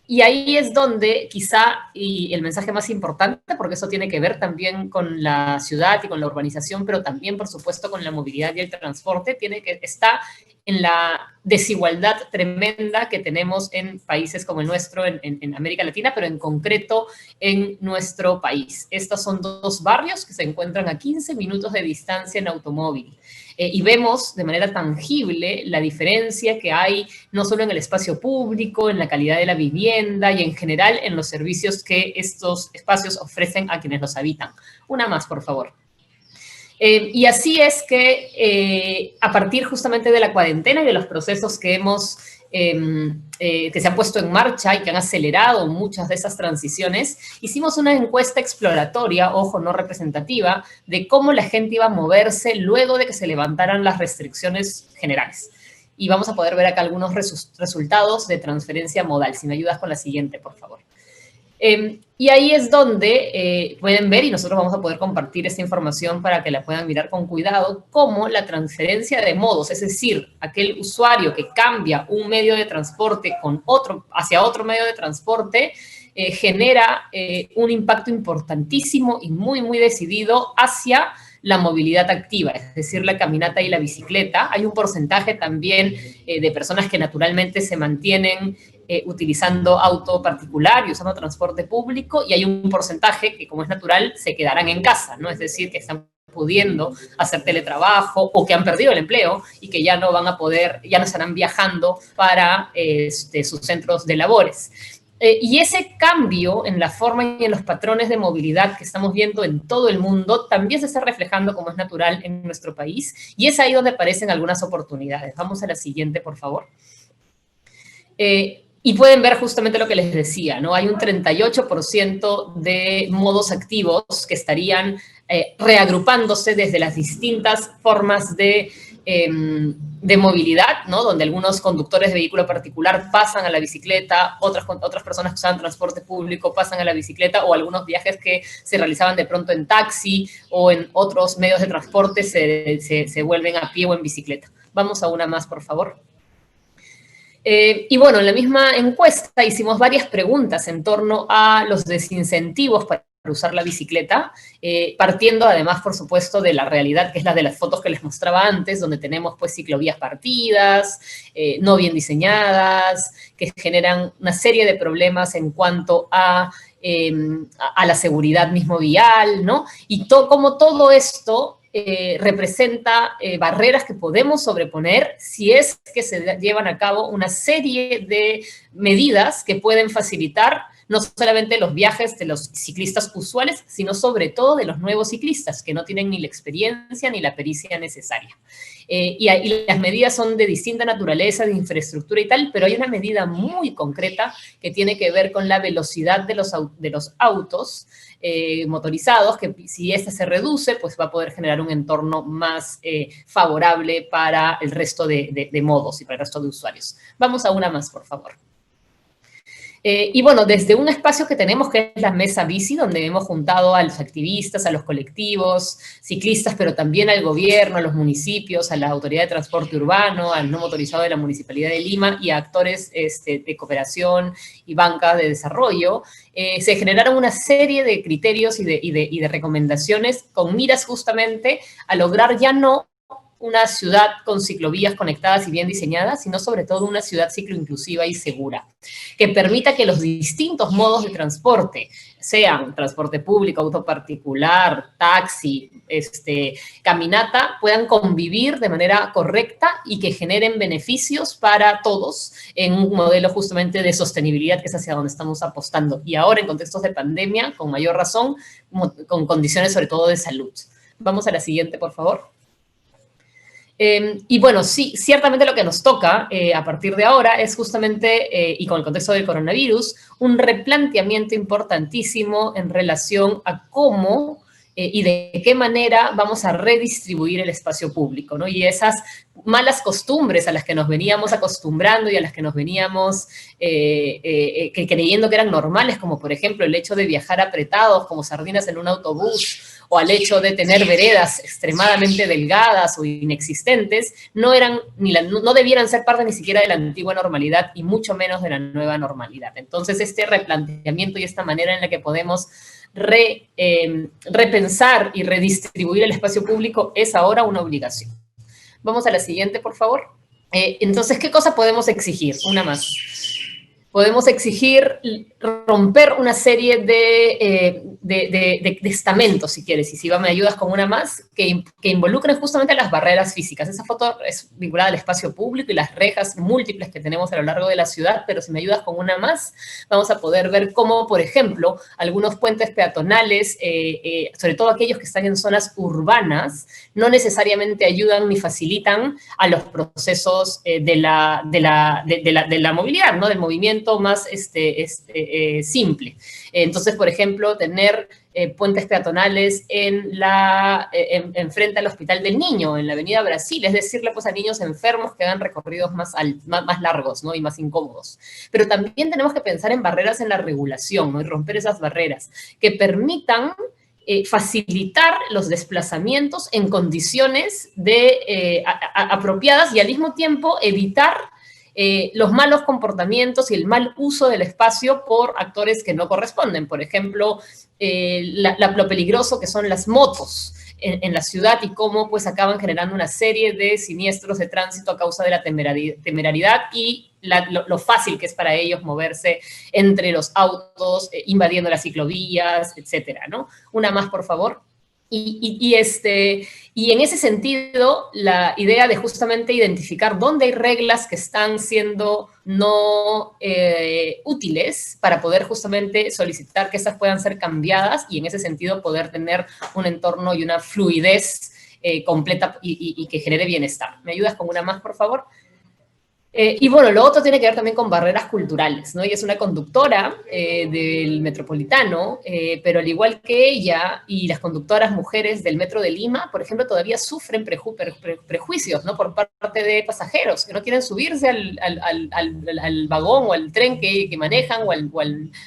Y ahí es donde quizá, y el mensaje más importante, porque eso tiene que ver también con la ciudad y con la urbanización, pero también, por supuesto, con la movilidad y el transporte, está en la desigualdad tremenda que tenemos en países como el nuestro, en América Latina, pero en concreto en nuestro país. Estos son dos barrios que se encuentran a 15 minutos de distancia en automóvil. Y vemos de manera tangible la diferencia que hay no solo en el espacio público, en la calidad de la vivienda y en general en los servicios que estos espacios ofrecen a quienes los habitan. Una más, por favor. Y así es que a partir justamente de la cuarentena y de los procesos que que se han puesto en marcha y que han acelerado muchas de esas transiciones, hicimos una encuesta exploratoria, ojo, no representativa, de cómo la gente iba a moverse luego de que se levantaran las restricciones generales. Y vamos a poder ver acá algunos resultados de transferencia modal. Si me ayudas con la siguiente, por favor. Y ahí es donde pueden ver, y nosotros vamos a poder compartir esta información para que la puedan mirar con cuidado, cómo la transferencia de modos, es decir, aquel usuario que cambia un medio de transporte hacia otro medio de transporte, genera un impacto importantísimo y muy, muy decidido hacia la movilidad activa, es decir, la caminata y la bicicleta. Hay un porcentaje también de personas que naturalmente se mantienen utilizando auto particular y usando transporte público, y hay un porcentaje que, como es natural, se quedarán en casa, ¿no? Es decir, que están pudiendo hacer teletrabajo o que han perdido el empleo y que ya no van a poder, ya no estarán viajando para sus centros de labores. Y ese cambio en la forma y en los patrones de movilidad que estamos viendo en todo el mundo también se está reflejando, como es natural, en nuestro país, y es ahí donde aparecen algunas oportunidades. Vamos a la siguiente, por favor. Y pueden ver justamente lo que les decía, ¿no? Hay un 38% de modos activos que estarían reagrupándose desde las distintas formas de movilidad, ¿no? Donde algunos conductores de vehículo particular pasan a la bicicleta, otras personas que usaban transporte público pasan a la bicicleta, o algunos viajes que se realizaban de pronto en taxi o en otros medios de transporte se vuelven a pie o en bicicleta. Vamos a una más, por favor. Y bueno, en la misma encuesta hicimos varias preguntas en torno a los desincentivos para usar la bicicleta, partiendo además, por supuesto, de la realidad, que es la de las fotos que les mostraba antes, donde tenemos pues ciclovías partidas, no bien diseñadas, que generan una serie de problemas en cuanto a la seguridad mismo vial, ¿no? Y cómo todo esto representa barreras que podemos sobreponer si es que se llevan a cabo una serie de medidas que pueden facilitar no solamente los viajes de los ciclistas usuales, sino sobre todo de los nuevos ciclistas, que no tienen ni la experiencia ni la pericia necesaria. Y las medidas son de distinta naturaleza, de infraestructura y tal, pero hay una medida muy concreta que tiene que ver con la velocidad de los autos motorizados, que si esta se reduce, pues va a poder generar un entorno más favorable para el resto de modos y para el resto de usuarios. Vamos a una más, por favor. Y bueno, desde un espacio que tenemos, que es la Mesa Bici, donde hemos juntado a los activistas, a los colectivos, ciclistas, pero también al gobierno, a los municipios, a la Autoridad de Transporte Urbano, al no motorizado de la Municipalidad de Lima y a actores de cooperación y banca de desarrollo, se generaron una serie de criterios y de recomendaciones con miras justamente a lograr ya no una ciudad con ciclovías conectadas y bien diseñadas, sino sobre todo una ciudad cicloinclusiva y segura, que permita que los distintos modos de transporte, sean transporte público, auto particular, taxi, caminata, puedan convivir de manera correcta y que generen beneficios para todos en un modelo justamente de sostenibilidad, que es hacia donde estamos apostando. Y ahora, en contextos de pandemia, con mayor razón, con condiciones sobre todo de salud. Vamos a la siguiente, por favor. Y bueno, sí, ciertamente lo que nos toca a partir de ahora es justamente, y con el contexto del coronavirus, un replanteamiento importantísimo en relación a cómo y de qué manera vamos a redistribuir el espacio público, ¿no? Y esas malas costumbres a las que nos veníamos acostumbrando y a las que nos veníamos creyendo que eran normales, como por ejemplo el hecho de viajar apretados como sardinas en un autobús, o al hecho de tener veredas extremadamente delgadas o inexistentes, no debieran ser parte ni siquiera de la antigua normalidad y mucho menos de la nueva normalidad. Entonces, este replanteamiento y esta manera en la que podemos repensar y redistribuir el espacio público es ahora una obligación. Vamos a la siguiente, por favor. Entonces, ¿qué cosa podemos exigir? Una más. Podemos exigir romper una serie de estamentos, si quieres, y si me ayudas con una más, que involucren justamente las barreras físicas. Esa foto es vinculada al espacio público y las rejas múltiples que tenemos a lo largo de la ciudad, pero si me ayudas con una más, vamos a poder ver cómo, por ejemplo, algunos puentes peatonales, sobre todo aquellos que están en zonas urbanas, no necesariamente ayudan ni facilitan a los procesos de la movilidad, ¿no? Del movimiento más simple. Entonces, por ejemplo, tener puentes peatonales frente al Hospital del Niño, en la Avenida Brasil, es decirle pues a niños enfermos que hagan recorridos más largos, ¿no? Y más incómodos. Pero también tenemos que pensar en barreras en la regulación, ¿no? Y romper esas barreras que permitan facilitar los desplazamientos en condiciones apropiadas y al mismo tiempo evitar los malos comportamientos y el mal uso del espacio por actores que no corresponden. Por ejemplo, lo peligroso que son las motos en la ciudad y cómo pues acaban generando una serie de siniestros de tránsito a causa de la temerariedad y lo fácil que es para ellos moverse entre los autos, invadiendo las ciclovías, etcétera, ¿no? Una más, por favor. Y en ese sentido, la idea de justamente identificar dónde hay reglas que están siendo no útiles para poder justamente solicitar que estas puedan ser cambiadas y en ese sentido poder tener un entorno y una fluidez completa y que genere bienestar. ¿Me ayudas con una más, por favor? Y bueno, lo otro tiene que ver también con barreras culturales, ¿no? Ella es una conductora del Metropolitano, pero al igual que ella y las conductoras mujeres del Metro de Lima, por ejemplo, todavía sufren prejuicios, ¿no? Por parte de pasajeros que no quieren subirse al vagón o al tren que manejan o al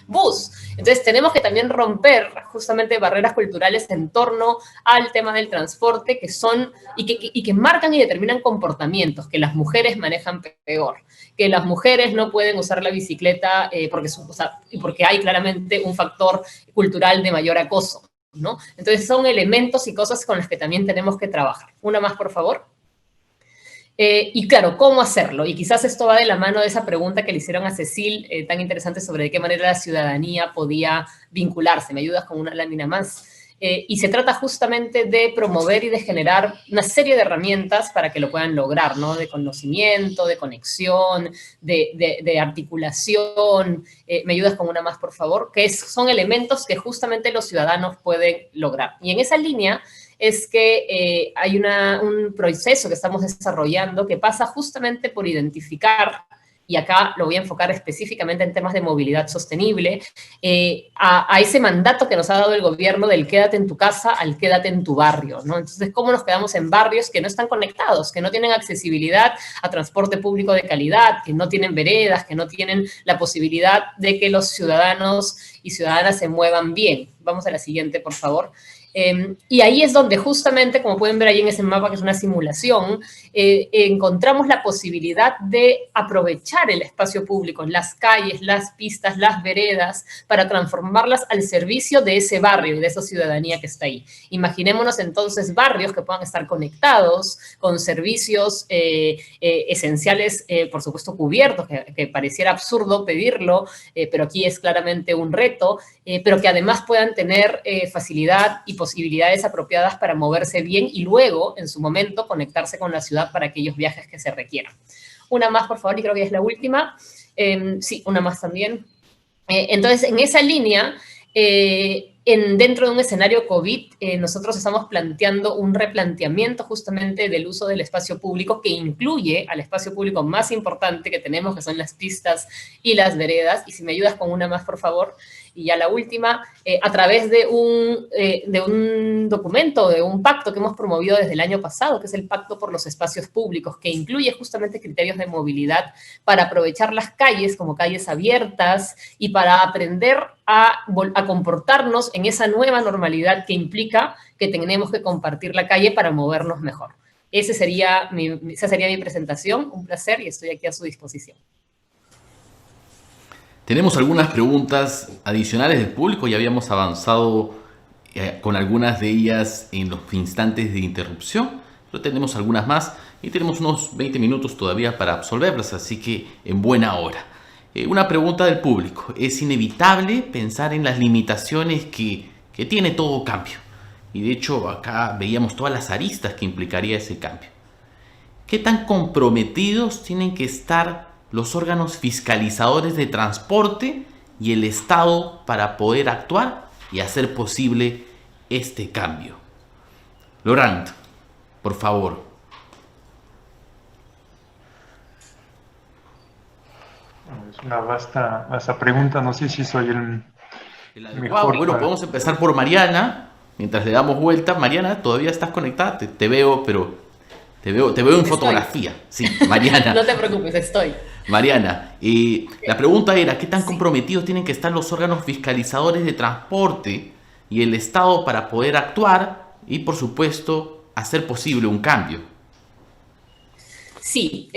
bus. Entonces tenemos que también romper justamente barreras culturales en torno al tema del transporte que son y que marcan y determinan comportamientos, que las mujeres manejan peor, que las mujeres no pueden usar la bicicleta porque hay claramente un factor cultural de mayor acoso, ¿no? Entonces son elementos y cosas con las que también tenemos que trabajar. Una más, por favor. Y claro, ¿cómo hacerlo? Y quizás esto va de la mano de esa pregunta que le hicieron a Cecil, tan interesante sobre de qué manera la ciudadanía podía vincularse. ¿Me ayudas con una lámina más? Y se trata justamente de promover y de generar una serie de herramientas para que lo puedan lograr, ¿no? De conocimiento, de conexión, de articulación. ¿Me ayudas con una más, por favor? Son elementos que justamente los ciudadanos pueden lograr. Y en esa línea es que hay un proceso que estamos desarrollando que pasa justamente por identificar, y acá lo voy a enfocar específicamente en temas de movilidad sostenible, a ese mandato que nos ha dado el gobierno del quédate en tu casa al quédate en tu barrio, ¿no? Entonces, ¿cómo nos quedamos en barrios que no están conectados, que no tienen accesibilidad a transporte público de calidad, que no tienen veredas, que no tienen la posibilidad de que los ciudadanos y ciudadanas se muevan bien? Vamos a la siguiente, por favor. Y ahí es donde justamente, como pueden ver ahí en ese mapa, que es una simulación, encontramos la posibilidad de aprovechar el espacio público, las calles, las pistas, las veredas, para transformarlas al servicio de ese barrio y de esa ciudadanía que está ahí. Imaginémonos entonces barrios que puedan estar conectados con servicios esenciales, por supuesto cubiertos, que pareciera absurdo pedirlo, pero aquí es claramente un reto, pero que además puedan tener facilidad y posibilidades apropiadas para moverse bien y luego, en su momento, conectarse con la ciudad para aquellos viajes que se requieran. Una más, por favor, y creo que es la última. Sí, una más también. Entonces, en esa línea, dentro de un escenario COVID, nosotros estamos planteando un replanteamiento justamente del uso del espacio público que incluye al espacio público más importante que tenemos, que son las pistas y las veredas. Y si me ayudas con una más, por favor. Y ya la última, a través de un documento, de un pacto que hemos promovido desde el año pasado, que es el Pacto por los Espacios Públicos, que incluye justamente criterios de movilidad para aprovechar las calles como calles abiertas y para aprender a comportarnos en esa nueva normalidad que implica que tenemos que compartir la calle para movernos mejor. Esa sería mi presentación. Un placer y estoy aquí a su disposición. Tenemos algunas preguntas adicionales del público, ya habíamos avanzado con algunas de ellas en los instantes de interrupción, pero tenemos algunas más y tenemos unos 20 minutos todavía para absolverlas, así que en buena hora. Una pregunta del público: ¿es inevitable pensar en las limitaciones que tiene todo cambio? Y de hecho acá veíamos todas las aristas que implicaría ese cambio. ¿Qué tan comprometidos tienen que estar los órganos fiscalizadores de transporte y el Estado para poder actuar y hacer posible este cambio? Laurent, por favor. Es una vasta pregunta, no sé si soy el mejor. Bueno, podemos empezar por Mariana, mientras le damos vuelta. Mariana, ¿todavía estás conectada? Te veo, pero te veo en fotografía. Sí, Mariana. No te preocupes, estoy. Mariana, la pregunta era, ¿qué tan comprometidos tienen que estar los órganos fiscalizadores de transporte y el Estado para poder actuar y, por supuesto, hacer posible un cambio? Sí,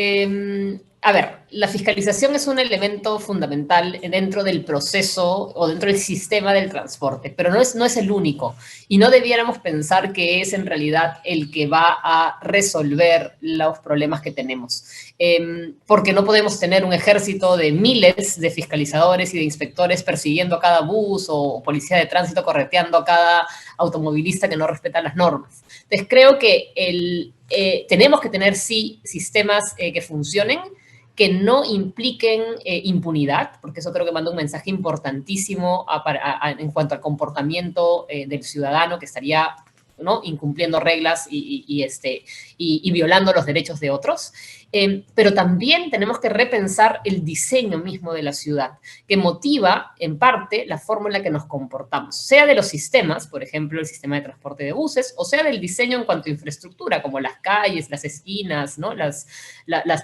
a ver, la fiscalización es un elemento fundamental dentro del proceso o dentro del sistema del transporte, pero no es el único. Y no debiéramos pensar que es en realidad el que va a resolver los problemas que tenemos. Porque no podemos tener un ejército de miles de fiscalizadores y de inspectores persiguiendo a cada bus o policía de tránsito correteando a cada automovilista que no respeta las normas. Entonces creo que tenemos que tener sí sistemas que funcionen, que no impliquen impunidad, porque eso creo que manda un mensaje importantísimo en cuanto al comportamiento del ciudadano que estaría, ¿no?, incumpliendo reglas y violando los derechos de otros. Pero también tenemos que repensar el diseño mismo de la ciudad, que motiva en parte la forma en la que nos comportamos, sea de los sistemas, por ejemplo, el sistema de transporte de buses, o sea del diseño en cuanto a infraestructura, como las calles, las esquinas, ¿no?, las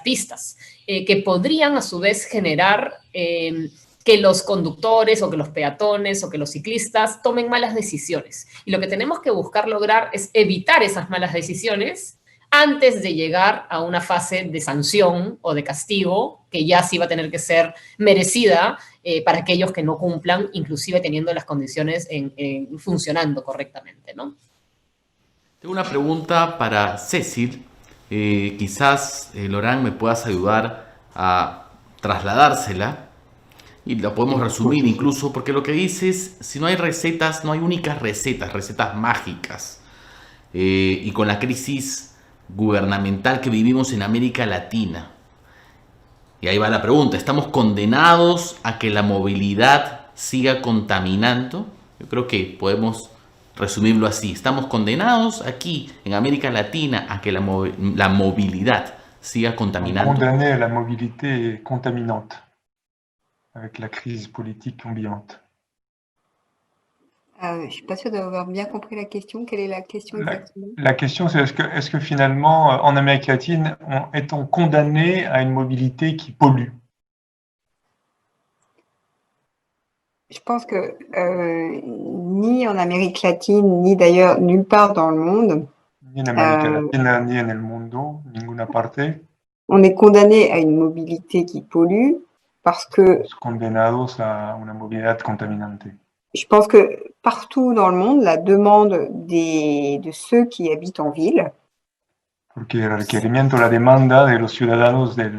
pistas, que podrían a su vez generar que los conductores o que los peatones o que los ciclistas tomen malas decisiones. Y lo que tenemos que buscar lograr es evitar esas malas decisiones antes de llegar a una fase de sanción o de castigo que ya sí va a tener que ser merecida para aquellos que no cumplan, inclusive teniendo las condiciones funcionando correctamente, ¿no? Tengo una pregunta para Cecil. Quizás, Laurent, me puedas ayudar a trasladársela. Y lo podemos resumir incluso, porque lo que dices, si no hay recetas, no hay únicas recetas mágicas. Y con la crisis gubernamental que vivimos en América Latina. Y ahí va la pregunta, ¿estamos condenados a que la movilidad siga contaminando? Yo creo que podemos resumirlo así. Estamos condenados aquí en América Latina a que la movilidad siga contaminando. Condamné a la mobilité contaminante avec la crise politique ambiante. Je ne suis pas sûre d'avoir bien compris la question. Quelle est la question exactement? La question, c'est est-ce que finalement, en Amérique latine, est-on condamné à une mobilité qui pollue? Je pense que ni en Amérique latine, ni d'ailleurs nulle part dans le monde, Ni en América Latina, ni en el mundo, ninguna parte, on est condamné à une mobilité qui pollue parce que condenados a una movilidad contaminante. je pense que partout dans le monde, la demande de ceux qui habitent en ville Porque el requerimiento, la demanda de los ciudadanos de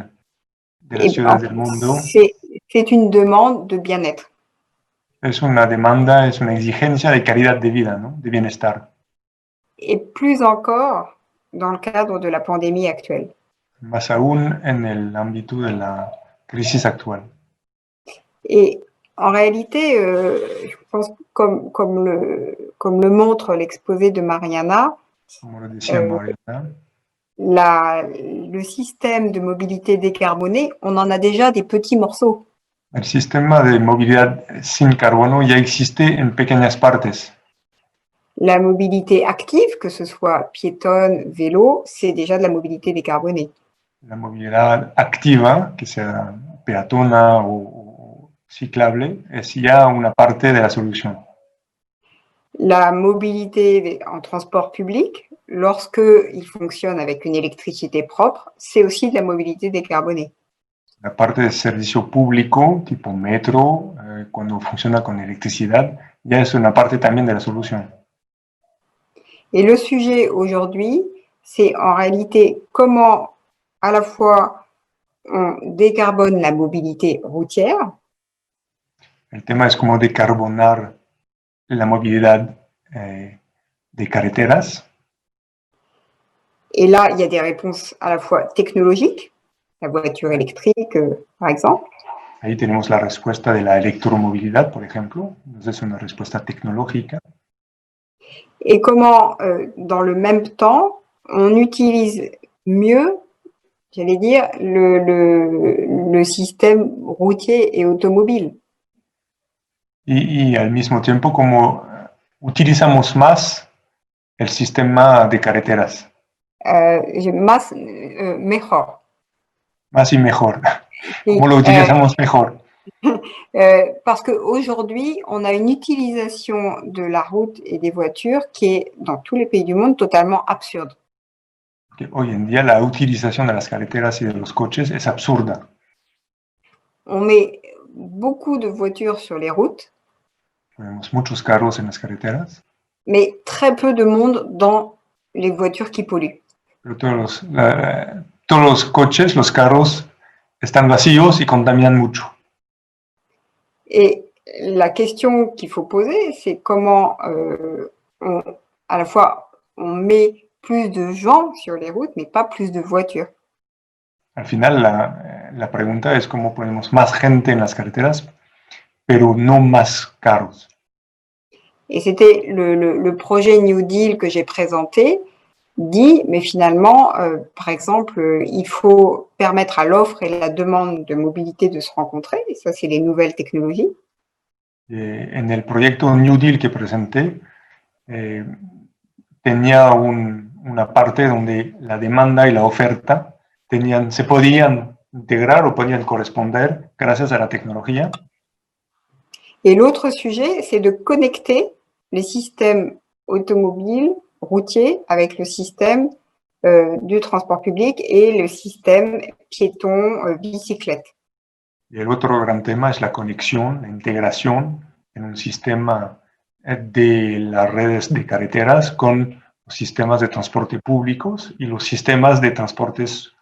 las ciudades del mundo c'est une demande de bien-être. es una demanda, es una exigencia de calidad de vida, ¿no? De bienestar. Et plus encore dans le cadre de la pandémie actuelle. Más aún en el ámbito de la crisis actual. Et en réalité, je pense comme le montre l'exposé de Mariana, Como lo decía Mariana, le système de mobilité décarbonée, on en a déjà des petits morceaux. el sistema de movilidad sin carbono ya existe en pequeñas partes. La mobilité active, que ce soit piétonne, vélo, c'est déjà de la mobilité décarbonée. La movilidad activa, que sea peatona o ciclable, es ya una parte de la solución. La mobilité en transport public, lorsqu'il fonctionne avec une électricité propre, c'est aussi de la mobilité décarbonée. La parte de servicio público, tipo metro, cuando funciona con electricidad, ya es una parte también de la solución. Et le sujet aujourd'hui, c'est en réalité comment à la fois on décarbone la mobilité routière. El tema es cómo decarbonar la movilidad de carreteras. Et là, il y a des réponses à la fois technologiques, la voiture électrique, par exemple. Ahí tenemos la respuesta de la electromovilidad, por ejemplo. Es una respuesta tecnológica. Et comment, dans le même temps, on utilise mieux, j'allais dire, le système routier et automobile. Y al mismo tiempo, cómo utilizamos más el sistema de carreteras. Mejor. Más y mejor. ¿Cómo lo utilizamos mejor? Parce qu'aujourd'hui, on a une utilisation de la route et des voitures qui est, dans tous les pays du monde, totalement absurde. Que hoy en día la utilización de las carreteras y de los coches es absurda. on met beaucoup de voitures sur les routes, Vemos muchos carros en las carreteras, mais très peu de monde dans les voitures qui polluent. pero todos los coches, los carros, están vacíos y contaminan mucho. Et la question qu'il faut poser, c'est comment à la fois on met plus de gens sur les routes, mais pas plus de voitures. Al final, la pregunta es cómo ponemos más gente en las carreteras, pero no más carros. Et c'était le projet New Deal que j'ai présenté, dit, mais finalement, par exemple, il faut permettre à l'offre et la demande de mobilité de se rencontrer, et ça, c'est les nouvelles technologies. En el proyecto New Deal que presenté, tenía una parte donde la demanda y la oferta se podían integrar o podían corresponder gracias a la tecnología. Et l'autre sujet, c'est de connecter les systèmes automobiles, routiers, avec le système du transport public et le système piéton, bicyclette. Y el otro gran tema es la conexión, la integración en un sistema de las redes de carreteras con los sistemas de transporte públicos y los sistemas de transportes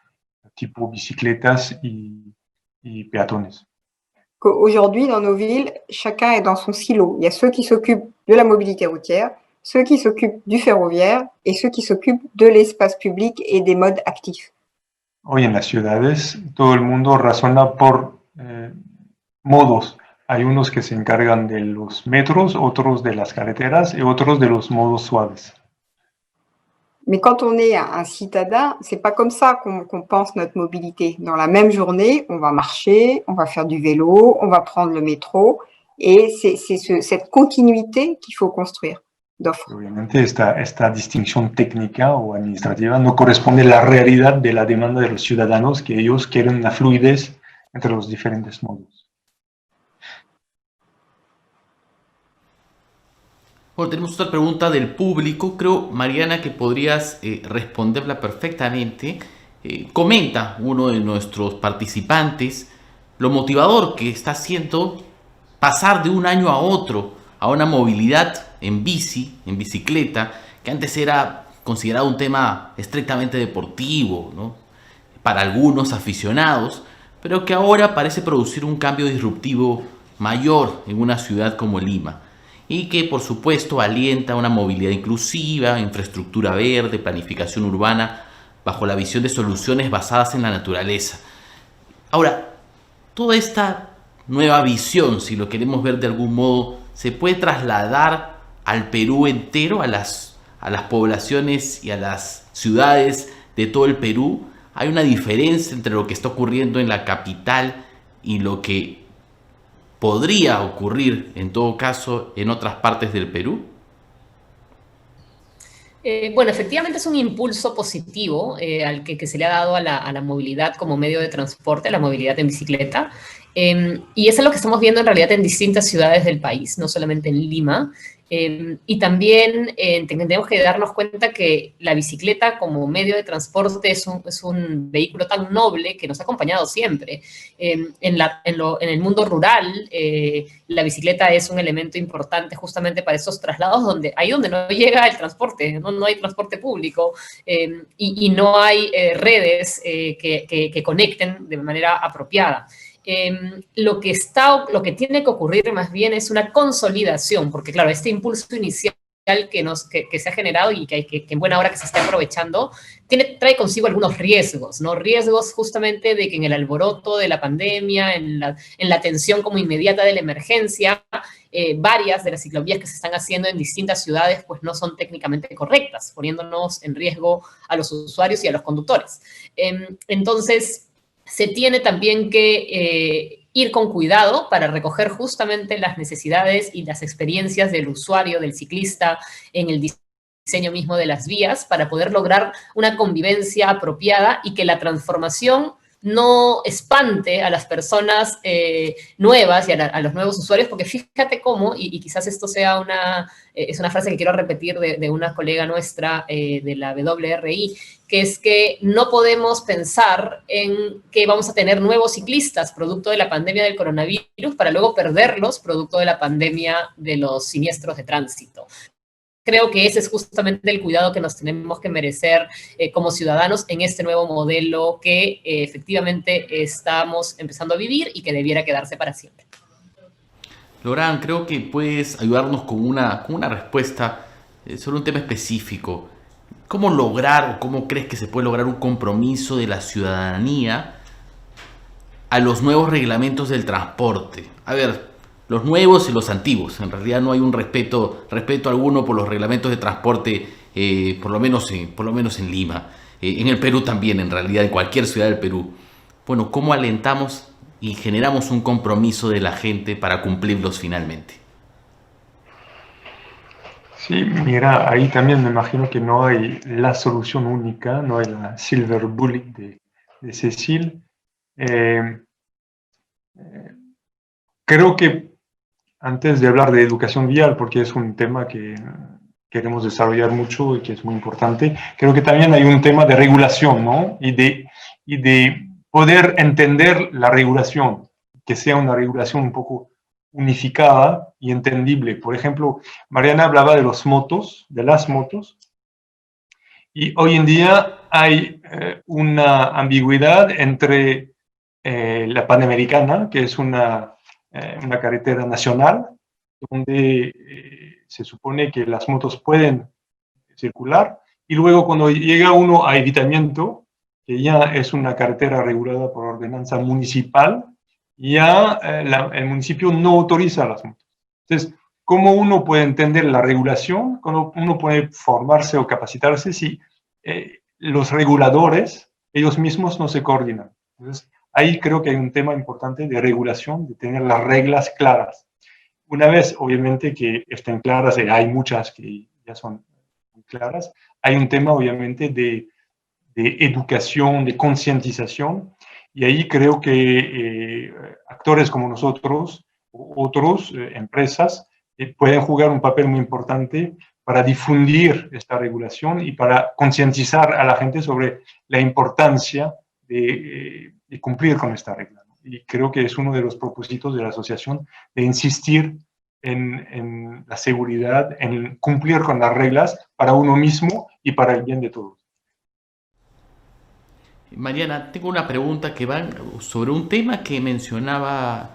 tipo bicicletas y peatones. Aujourd'hui, dans nos villes, chacun est dans son silo. Il y a ceux qui s'occupent de la mobilité routière, ceux qui s'occupent du ferroviaire et ceux qui s'occupent de l'espace public et des modes actifs. Hoy en las ciudades todo el mundo razona por modos. Hay unos que se encargan de los metros, otros de las carreteras y otros de los modos suaves. Mais quand on est un citadin, c'est pas comme ça qu'on pense notre mobilité. Dans la même journée, on va marcher, on va faire du vélo, on va prendre le métro, et c'est cette continuité qu'il faut construire d'offres. Obviamente esta distinción técnica o administrativa no corresponde a la realidad de la demanda de los ciudadanos, que ellos quieren una fluidez entre los diferentes modos. Bueno, tenemos otra pregunta del público. Creo, Mariana, que podrías responderla perfectamente. Comenta uno de nuestros participantes lo motivador que está haciendo pasar de un año a otro a una movilidad en bicicleta, que antes era considerado un tema estrictamente deportivo, ¿no?, para algunos aficionados, pero que ahora parece producir un cambio disruptivo mayor en una ciudad como Lima, y que por supuesto alienta una movilidad inclusiva, infraestructura verde, planificación urbana, bajo la visión de soluciones basadas en la naturaleza. Ahora, toda esta nueva visión, si lo queremos ver de algún modo, se puede trasladar al Perú entero, a las poblaciones y a las ciudades de todo el Perú. Hay una diferencia entre lo que está ocurriendo en la capital y lo que podría ocurrir, en todo caso, en otras partes del Perú. Bueno, efectivamente es un impulso positivo al que se le ha dado a la movilidad como medio de transporte, a la movilidad en bicicleta. Y eso es lo que estamos viendo en realidad en distintas ciudades del país, no solamente en Lima. Y también tenemos que darnos cuenta que la bicicleta como medio de transporte es un vehículo tan noble que nos ha acompañado siempre. En el mundo rural, la bicicleta es un elemento importante justamente para esos traslados ahí donde no llega el transporte, no hay transporte público y no hay redes que conecten de manera apropiada. Lo que tiene que ocurrir más bien es una consolidación, porque claro, este impulso inicial que se ha generado y que en buena hora que se está aprovechando, trae consigo algunos riesgos, ¿no? Riesgos justamente de que en el alboroto de la pandemia, en la atención como inmediata de la emergencia, varias de las ciclovías que se están haciendo en distintas ciudades pues no son técnicamente correctas, poniéndonos en riesgo a los usuarios y a los conductores. Entonces, se tiene también que ir con cuidado para recoger justamente las necesidades y las experiencias del usuario, del ciclista, en el diseño mismo de las vías, para poder lograr una convivencia apropiada y que la transformación no espante a las personas nuevas y a los nuevos usuarios, porque fíjate cómo, y quizás esto sea es una frase que quiero repetir de una colega nuestra de la WRI, que es que no podemos pensar en que vamos a tener nuevos ciclistas producto de la pandemia del coronavirus para luego perderlos producto de la pandemia de los siniestros de tránsito. Creo que ese es justamente el cuidado que nos tenemos que merecer como ciudadanos en este nuevo modelo que efectivamente estamos empezando a vivir y que debiera quedarse para siempre. Laurent, creo que puedes ayudarnos con una respuesta sobre un tema específico. ¿Cómo lograr o cómo crees que se puede lograr un compromiso de la ciudadanía a los nuevos reglamentos del transporte? A ver, los nuevos y los antiguos. En realidad no hay un respeto alguno por los reglamentos de transporte, por lo menos en Lima. En el Perú también, en realidad, en cualquier ciudad del Perú. Bueno, ¿cómo alentamos y generamos un compromiso de la gente para cumplirlos finalmente? Sí, mira, ahí también me imagino que no hay la solución única, no hay la silver bullet de Cecil. Creo que antes de hablar de educación vial, porque es un tema que queremos desarrollar mucho y que es muy importante, creo que también hay un tema de regulación, ¿no? Y de poder entender la regulación, que sea una regulación un poco unificada y entendible. Por ejemplo, Mariana hablaba de las motos, y hoy en día hay una ambigüedad entre la Panamericana, que es una carretera nacional, donde se supone que las motos pueden circular, y luego cuando llega uno a Evitamiento, que ya es una carretera regulada por ordenanza municipal, ya el municipio no autoriza las motos. Entonces, ¿cómo uno puede entender la regulación? ¿Cómo uno puede formarse o capacitarse si los reguladores, ellos mismos no se coordinan? Entonces, ahí creo que hay un tema importante de regulación, de tener las reglas claras. Una vez, obviamente, que estén claras, y hay muchas que ya son muy claras, hay un tema, obviamente, de educación, de concientización, y ahí creo que actores como nosotros, u otros, empresas, pueden jugar un papel muy importante para difundir esta regulación y para concientizar a la gente sobre la importancia de cumplir con esta regla. Y creo que es uno de los propósitos de la asociación, de insistir en la seguridad, en cumplir con las reglas para uno mismo y para el bien de todos. Mariana, tengo una pregunta que va sobre un tema que mencionaba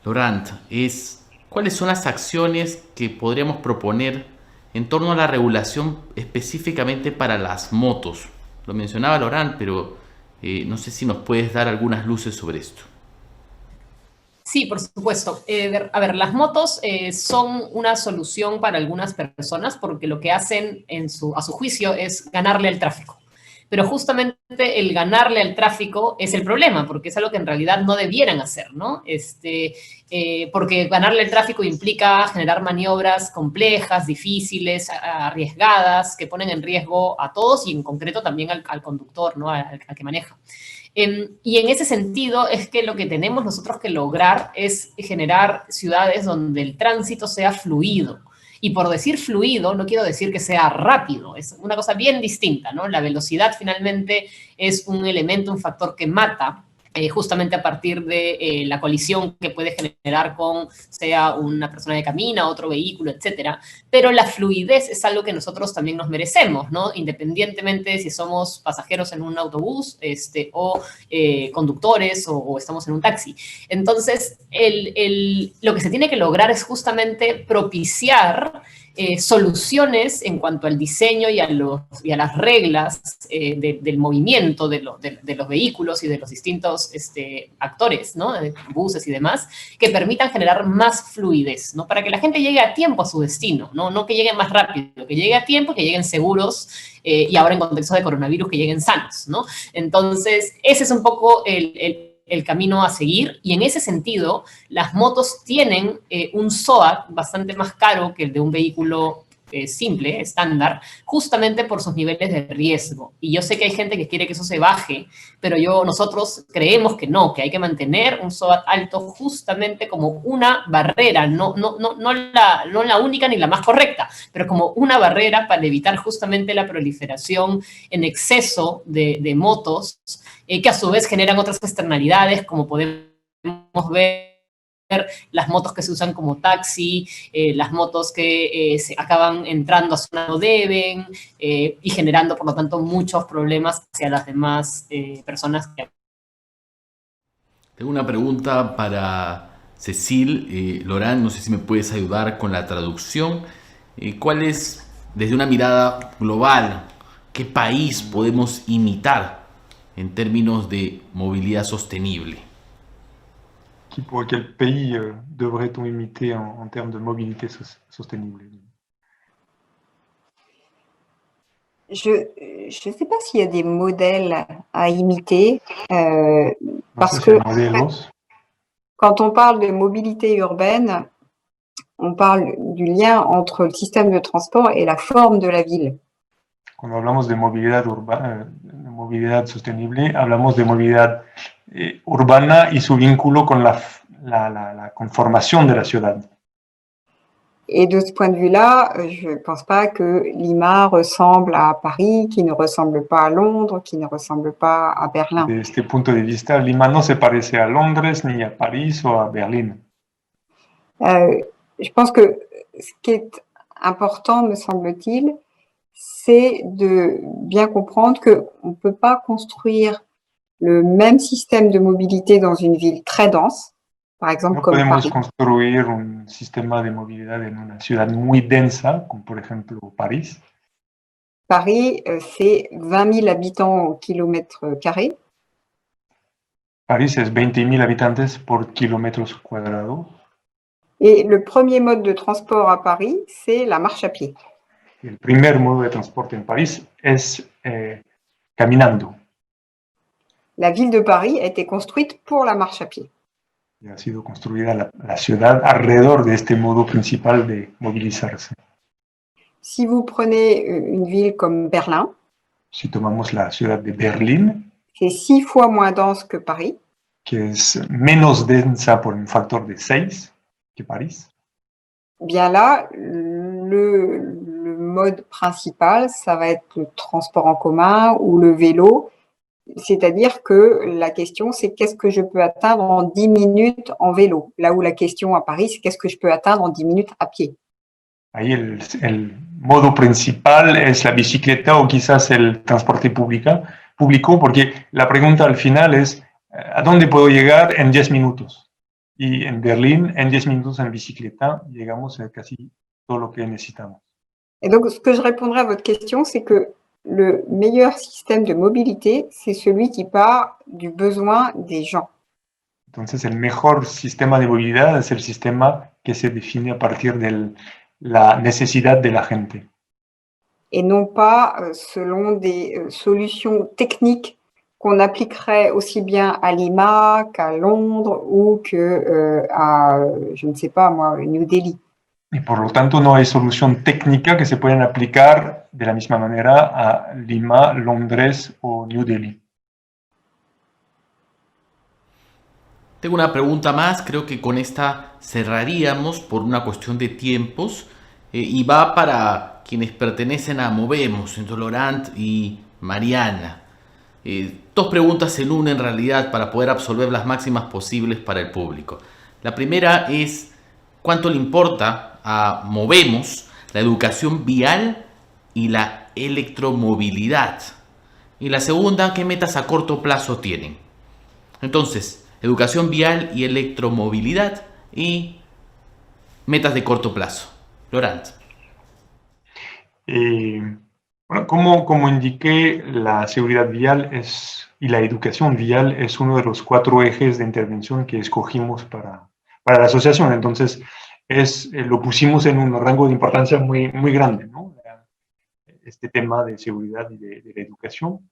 Laurent. ¿Cuáles son las acciones que podríamos proponer en torno a la regulación específicamente para las motos? Lo mencionaba Laurent, pero no sé si nos puedes dar algunas luces sobre esto. Sí, por supuesto. A ver, las motos son una solución para algunas personas porque lo que hacen a su juicio es ganarle al tráfico. Pero justamente el ganarle al tráfico es el problema, porque es algo que en realidad no debieran hacer, ¿no? Porque ganarle al tráfico implica generar maniobras complejas, difíciles, arriesgadas, que ponen en riesgo a todos y en concreto también al conductor, ¿no? Al que maneja. Y en ese sentido es que lo que tenemos nosotros que lograr es generar ciudades donde el tránsito sea fluido. Y por decir fluido, no quiero decir que sea rápido, es una cosa bien distinta, ¿no? La velocidad finalmente es un elemento, un factor que mata, justamente a partir de la colisión que puede generar con, sea una persona que camina, otro vehículo, etcétera. Pero la fluidez es algo que nosotros también nos merecemos, ¿no? Independientemente si somos pasajeros en un autobús, o conductores, o estamos en un taxi. Entonces, lo que se tiene que lograr es justamente propiciar soluciones en cuanto al diseño y a las reglas del movimiento de los vehículos y de los distintos actores, ¿no? Buses y demás, que permitan generar más fluidez, ¿no? Para que la gente llegue a tiempo a su destino, no que lleguen más rápido, que llegue a tiempo, que lleguen seguros y ahora en contexto de coronavirus que lleguen sanos, ¿no? Entonces, ese es un poco el camino a seguir, y en ese sentido las motos tienen un SOAT bastante más caro que el de un vehículo simple, estándar, justamente por sus niveles de riesgo. Y yo sé que hay gente que quiere que eso se baje, pero nosotros creemos que no, que hay que mantener un SOAT alto justamente como una barrera, no la única ni la más correcta, pero como una barrera para evitar justamente la proliferación en exceso de motos, que a su vez generan otras externalidades, como podemos ver las motos que se usan como taxi, las motos que se acaban entrando a zonas que no deben y generando, por lo tanto, muchos problemas hacia las demás personas. Tengo una pregunta para Cecile. Laurent, no sé si me puedes ayudar con la traducción. ¿Cuál es, desde una mirada global, qué país podemos imitar en términos de movilidad sostenible? Quel pays devrait-on imiter en termes de mobilité sostenible? Je ne sais pas s'il y a des modèles à imiter, No parce sé si hay que modelos. quand on parle de mobilité urbaine, on parle du lien entre le système de transport et la forme de la ville. Cuando hablamos de movilidad movilidad sostenible, hablamos de movilidad urbana y su vínculo con la conformación de la ciudad. Et de ce point de vue-là, je ne pense pas que Lima ressemble à Paris, qui ne ressemble pas à Londres, qui ne ressemble pas à Berlin. De este punto de vista, Lima no se parece a Londres, ni a París o a Berlín. Je pense que ce qui est important, me semble-t-il, c'est de bien comprendre qu'on ne peut pas construire le même système de mobilité dans une ville très dense, par exemple No comme podemos Paris. construir un sistema de movilidad en una ciudad muy densa, como por ejemplo París. Paris, c'est 20 000 habitants au kilomètre carré. París es 20.000 habitantes por kilómetros cuadrados. Et le premier mode de transport à Paris, c'est la marche à pied. El primer modo de transporte en París es caminando. La ville de Paris a été construite pour la marche à pied. Y ha sido construida la ciudad alrededor de este modo principal de movilizarse. Si vous prenez une ville comme Berlin, Si tomamos la ciudad de Berlín, c'est 6 fois moins dense que Paris. que es menos densa por un factor de 6 que París, Bien là, le mode principal, ça va être le transport en commun ou le vélo. C'est-à-dire que la question, c'est qu'est-ce que je peux atteindre en 10 minutes en vélo? Là où la question à Paris, c'est qu'est-ce que je peux atteindre en 10 minutes à pied? ahí el modo principal es la bicicleta o quizás el transporte público, porque la pregunta al final es ¿a dónde puedo llegar en 10 minutos? Y en Berlín, en 10 minutos en bicicleta, llegamos a casi todo lo que necesitamos. Et donc, ce que je répondrai à votre question, c'est que le meilleur système de mobilité, c'est celui qui part du besoin des gens. Entonces, el mejor sistema de movilidad es el sistema que se define a partir de la necesidad de la gente. Et non pas selon des solutions techniques qu'on appliquerait aussi bien à Lima qu'à Londres ou à, je ne sais pas moi, New Delhi. Y por lo tanto no hay solución técnica que se puedan aplicar de la misma manera a Lima, Londres o New Delhi. Tengo una pregunta más, creo que con esta cerraríamos por una cuestión de tiempos y va para quienes pertenecen a Movemos, entre Laurent y Mariana. Dos preguntas en una en realidad para poder absorber las máximas posibles para el público. La primera es, ¿cuánto le importa a Movemos la educación vial y la electromovilidad? Y la segunda, ¿qué metas a corto plazo tienen? Entonces, educación vial y electromovilidad y metas de corto plazo. Laurent. Bueno, como indiqué, la seguridad vial y la educación vial es uno de los 4 ejes de intervención que escogimos para la asociación. Entonces, lo pusimos en un rango de importancia muy, muy grande, ¿no? Este tema de seguridad y de la educación.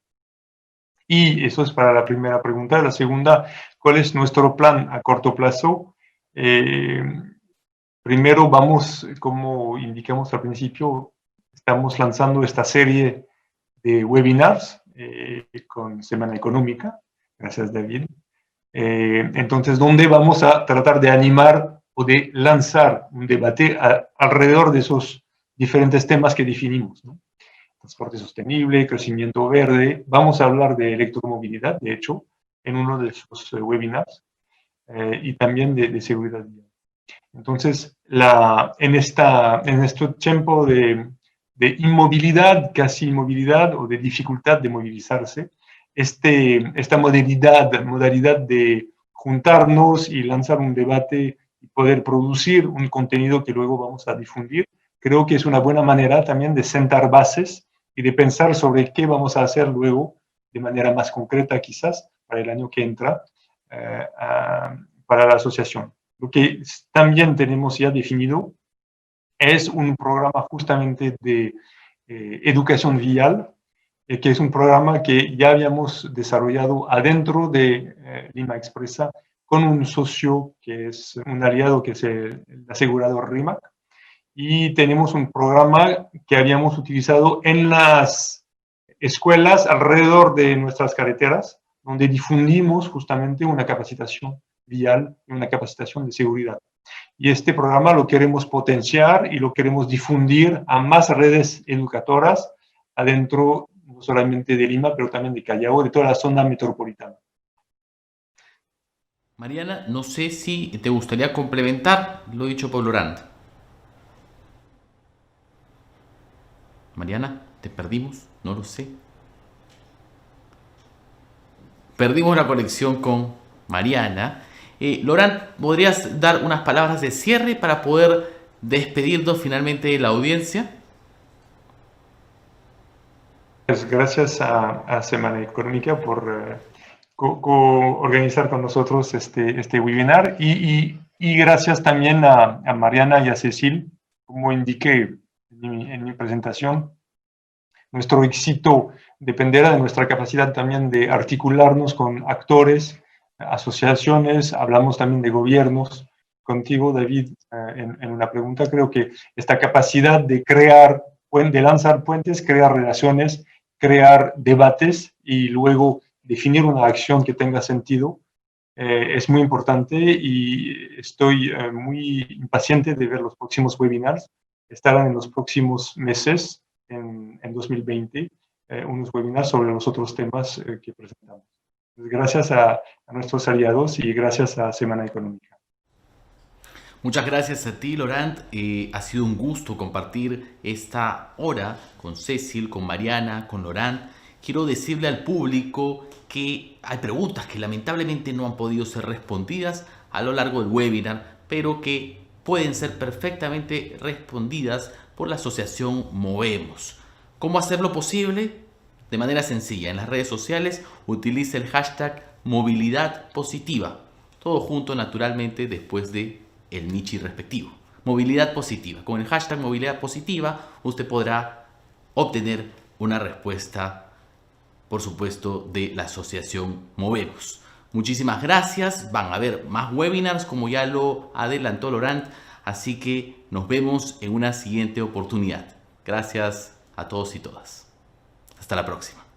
Y eso es para la primera pregunta. La segunda, ¿cuál es nuestro plan a corto plazo? Primero vamos, como indicamos al principio, estamos lanzando esta serie de webinars con Semana Económica. Gracias, David. Entonces, donde vamos a tratar de animar o de lanzar un debate alrededor de esos diferentes temas que definimos, ¿no? Transporte sostenible, crecimiento verde. Vamos a hablar de electromovilidad, de hecho, en uno de esos webinars, y también de seguridad vial. Entonces, en este tiempo de inmovilidad, casi inmovilidad, o de dificultad de movilizarse, esta modalidad de juntarnos y lanzar un debate y poder producir un contenido que luego vamos a difundir, creo que es una buena manera también de sentar bases y de pensar sobre qué vamos a hacer luego de manera más concreta quizás para el año que entra para la asociación. Lo que también tenemos ya definido es un programa justamente de educación vial, que es un programa que ya habíamos desarrollado adentro de Lima Expresa con un socio que es un aliado que es el asegurador RIMAC, y tenemos un programa que habíamos utilizado en las escuelas alrededor de nuestras carreteras, donde difundimos justamente una capacitación vial y una capacitación de seguridad. Y este programa lo queremos potenciar y lo queremos difundir a más redes educadoras adentro, no solamente de Lima, pero también de Callao, de toda la zona metropolitana. Mariana, no sé si te gustaría complementar lo dicho por Laurent. Mariana, ¿te perdimos? No lo sé. Perdimos la conexión con Mariana. Laurent, ¿podrías dar unas palabras de cierre para poder despedirnos finalmente de la audiencia? Pues gracias a Semana Económica por organizar con nosotros este webinar, y gracias también a Mariana y a Cecil. Como indiqué en mi presentación, nuestro éxito dependerá de nuestra capacidad también de articularnos con actores, asociaciones, hablamos también de gobiernos. Contigo, David, en una pregunta, creo que esta capacidad de de lanzar puentes, crear relaciones, crear debates y luego definir una acción que tenga sentido, es muy importante, y estoy muy impaciente de ver los próximos webinars. Estarán en los próximos meses, en 2020, unos webinars sobre los otros temas que presentamos. Entonces, gracias a nuestros aliados y gracias a Semana Económica. Muchas gracias a ti, Laurent. Ha sido un gusto compartir esta hora con Cecil, con Mariana, con Laurent. Quiero decirle al público que hay preguntas que lamentablemente no han podido ser respondidas a lo largo del webinar, pero que pueden ser perfectamente respondidas por la asociación Movemos. ¿Cómo hacerlo posible? De manera sencilla, en las redes sociales utilice el hashtag movilidad positiva, todo junto naturalmente después de el nichi respectivo. Movilidad positiva. Con el hashtag movilidad positiva usted podrá obtener una respuesta, por supuesto, de la asociación Movemos. Muchísimas gracias. Van a haber más webinars, como ya lo adelantó Laurent, así que nos vemos en una siguiente oportunidad. Gracias a todos y todas. Hasta la próxima.